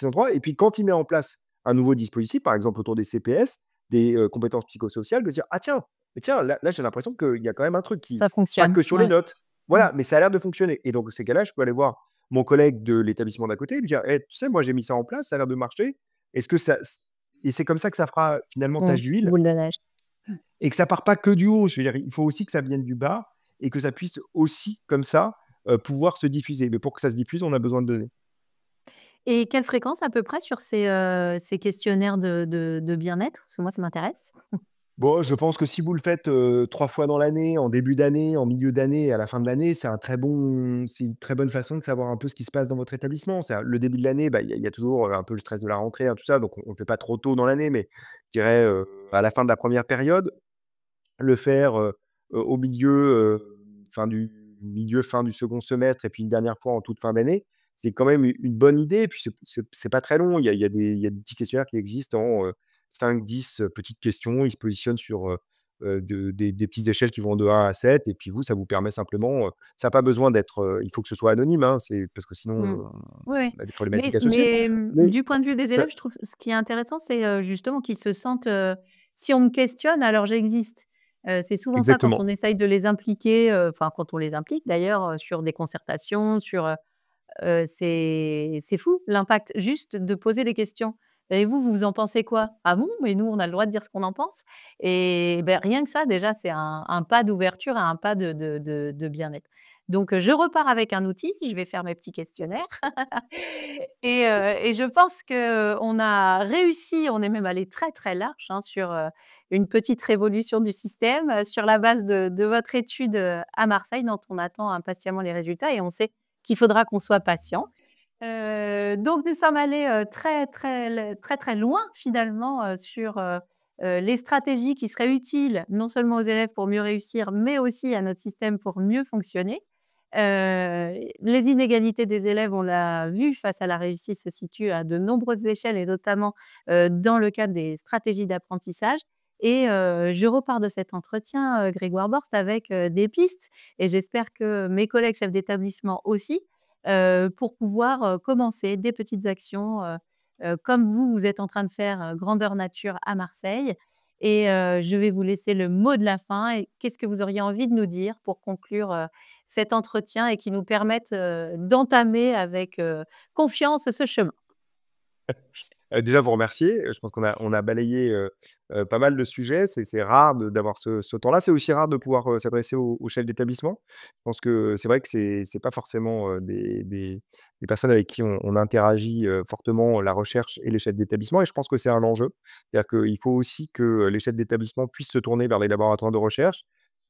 endroits» et puis quand il met en place un nouveau dispositif, par exemple autour des CPS, des, compétences psychosociales, de se dire: «Ah tiens, mais tiens, là, j'ai l'impression qu'il y a quand même un truc qui Ça pas fonctionne, que sur les ouais. notes. Mmh. Voilà, mais ça a l'air de fonctionner» et donc dans ces cas-là, je peux aller voir mon collègue de l'établissement d'à côté et lui dire: «Eh, tu sais, moi, j'ai mis ça en place, ça a l'air de marcher. Est-ce que ça s» et c'est comme ça que ça fera finalement Mmh. tache d'huile Boule de neige. Mmh. et que ça part pas que du haut. Je veux dire, il faut aussi que ça vienne du bas et que ça puisse aussi, comme ça, pouvoir se diffuser. Mais pour que ça se diffuse, on a besoin de données. Et quelle fréquence à peu près sur ces questionnaires de bien-être? Parce que moi ça m'intéresse. Bon, je pense que si vous le faites, 3 fois dans l'année, en début d'année, en milieu d'année et à la fin de l'année, c'est une très bonne façon de savoir un peu ce qui se passe dans votre établissement. C'est le début de l'année, bah, il y a toujours, un peu le stress de la rentrée, hein, tout ça, donc on le fait pas trop tôt dans l'année, mais je dirais, à la fin de la première période, le faire, au milieu, fin du second semestre et puis une dernière fois en toute fin d'année, c'est quand même u une bonne idée et puis c'est pas très long. Il y a des petits questionnaires qui existent en, 5-10 petites questions. Ils se positionnent sur, des petites échelles qui vont de 1 à 7 et puis vous, ça vous permet simplement, ça a pas besoin d'être, il faut que ce soit anonyme, hein, c'est parce que sinon, Mmh. Oui, oui. on a des problématiques associées. Mais Du point de vue des ça élèves, je trouve ce qui est intéressant, c'est, justement qu'ils se sentent, si on me questionne, alors j'existe. C'est souvent ça quand exactement. on essaye de les impliquer, enfin quand on les implique d'ailleurs, sur des concertations, c'est fou l'impact juste de poser des questions. «Et vous en pensez quoi?» «Ah bon? Mais nous, on a le droit de dire ce qu'on en pense» et beh, rien que ça déjà, c'est un pas d'ouverture, un pas de bien-être. Donc je repars avec un outil, je vais faire mes petits questionnaires et je pense qu'on a réussi, on est même allé très, très large, hein, sur, une petite révolution du système, sur la base de votre étude, à Marseille dont on attend impatiemment les résultats et on sait qu'il faudra qu'on soit patient. Donc nous sommes allés, très, très loin finalement, sur, les stratégies qui seraient utiles non seulement aux élèves pour mieux réussir, mais aussi à notre système pour mieux fonctionner. Les inégalités des élèves, on l'a vu face à la réussite, se situent à de nombreuses échelles et notamment, dans le cadre des stratégies d'apprentissage et je repars de cet entretien, Grégoire Borst, avec, des pistes et j'espère que mes collègues chefs d'établissement aussi, pour pouvoir, commencer des petites actions, comme vous, vous êtes en train de faire, grandeur nature à Marseille et je vais vous laisser le mot de la fin et qu'est-ce que vous auriez envie de nous dire pour conclure, cet entretien et qui nous permette, d'entamer avec, confiance ce chemin? Déjà vous remercier, je pense qu'on a balayé, pas mal de sujets. C'est rare d'avoir ce temps-là. C'est aussi rare de pouvoir, s'adresser aux chefs d'établissement. Je pense que c'est vrai que c'est pas forcément, des personnes avec qui on interagit, fortement, la recherche et les chefs d'établissement et je pense que c'est un enjeu. C'est-à-dire qu'il faut aussi que les chefs d'établissement puissent se tourner vers les laboratoires de recherche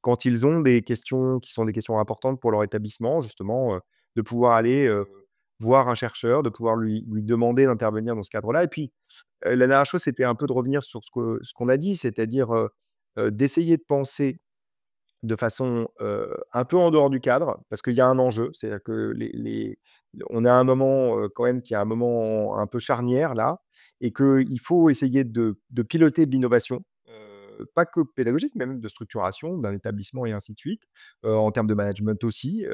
quand ils ont des questions qui sont des questions importantes pour leur établissement, justement, de pouvoir aller, voir un chercheur, de pouvoir lui demander d'intervenir dans ce cadre-là et puis, la dernière chose, c'était un peu de revenir sur ce qu'on a dit, c'est-à-dire, d'essayer de penser de façon, un peu en dehors du cadre, parce qu'il y a un enjeu. C'est-à-dire que on est à un moment, quand même qui est un moment un peu charnière là et qu'il faut essayer de piloter de l'innovation, pas que pédagogique, mais même de structuration d'un établissement et ainsi de suite, en termes de management aussi,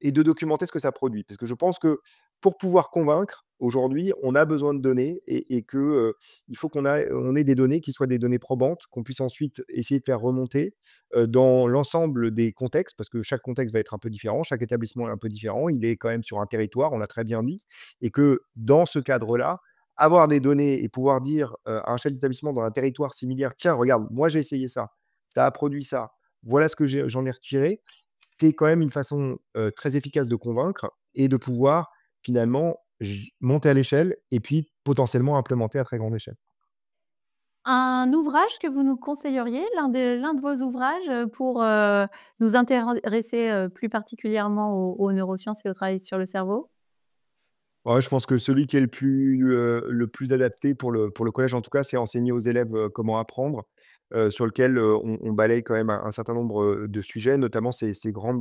et de documenter ce que ça produit. Parce que je pense que pour pouvoir convaincre, aujourd'hui, on a besoin de données et que, il faut on ait des données qui soient des données probantes, qu'on puisse ensuite essayer de faire remonter, dans l'ensemble des contextes, parce que chaque contexte va être un peu différent, chaque établissement est un peu différent. Il est quand même sur un territoire, on l'a très bien dit et que dans ce cadre-là, avoir des données et pouvoir dire, à un chef d'établissement dans un territoire similaire: «Tiens, regarde, moi j'ai essayé ça, ça a produit ça, voilà ce que j'en ai retiré», c'est quand même une façon, très efficace de convaincre et de pouvoir finalement monter à l'échelle et puis potentiellement implémenter à très grande échelle. Un ouvrage que vous nous conseilleriez, l'un de vos ouvrages, pour, nous intéresser, plus particulièrement aux neurosciences et au travail sur le cerveau? Ouais, je pense que celui qui est le plus adapté pour le collège, en tout cas, c'est enseigner aux élèves, comment apprendre, sur lequel, on balaye quand même un certain nombre, de sujets, notamment ces grands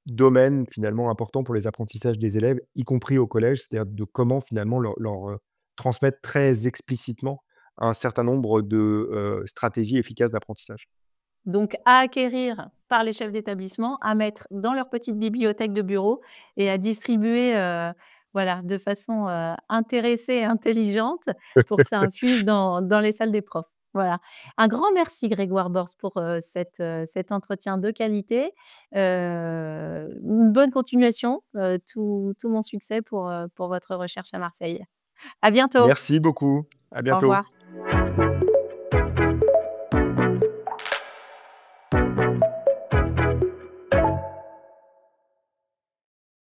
domaines finalement importants pour les apprentissages des élèves, y compris au collège. C'est-à-dire de comment finalement transmettre très explicitement un certain nombre de, stratégies efficaces d'apprentissage. Donc à acquérir par les chefs d'établissement, à mettre dans leur petite bibliothèque de bureau et à distribuer, voilà, de façon, intéressée et intelligente pour que ça infuse dans les salles des profs. Voilà. Un grand merci Grégoire Borst pour, cet entretien de qualité. Une bonne continuation, tout mon succès pour votre recherche à Marseille. À bientôt. Merci beaucoup, à Au bientôt. revoir.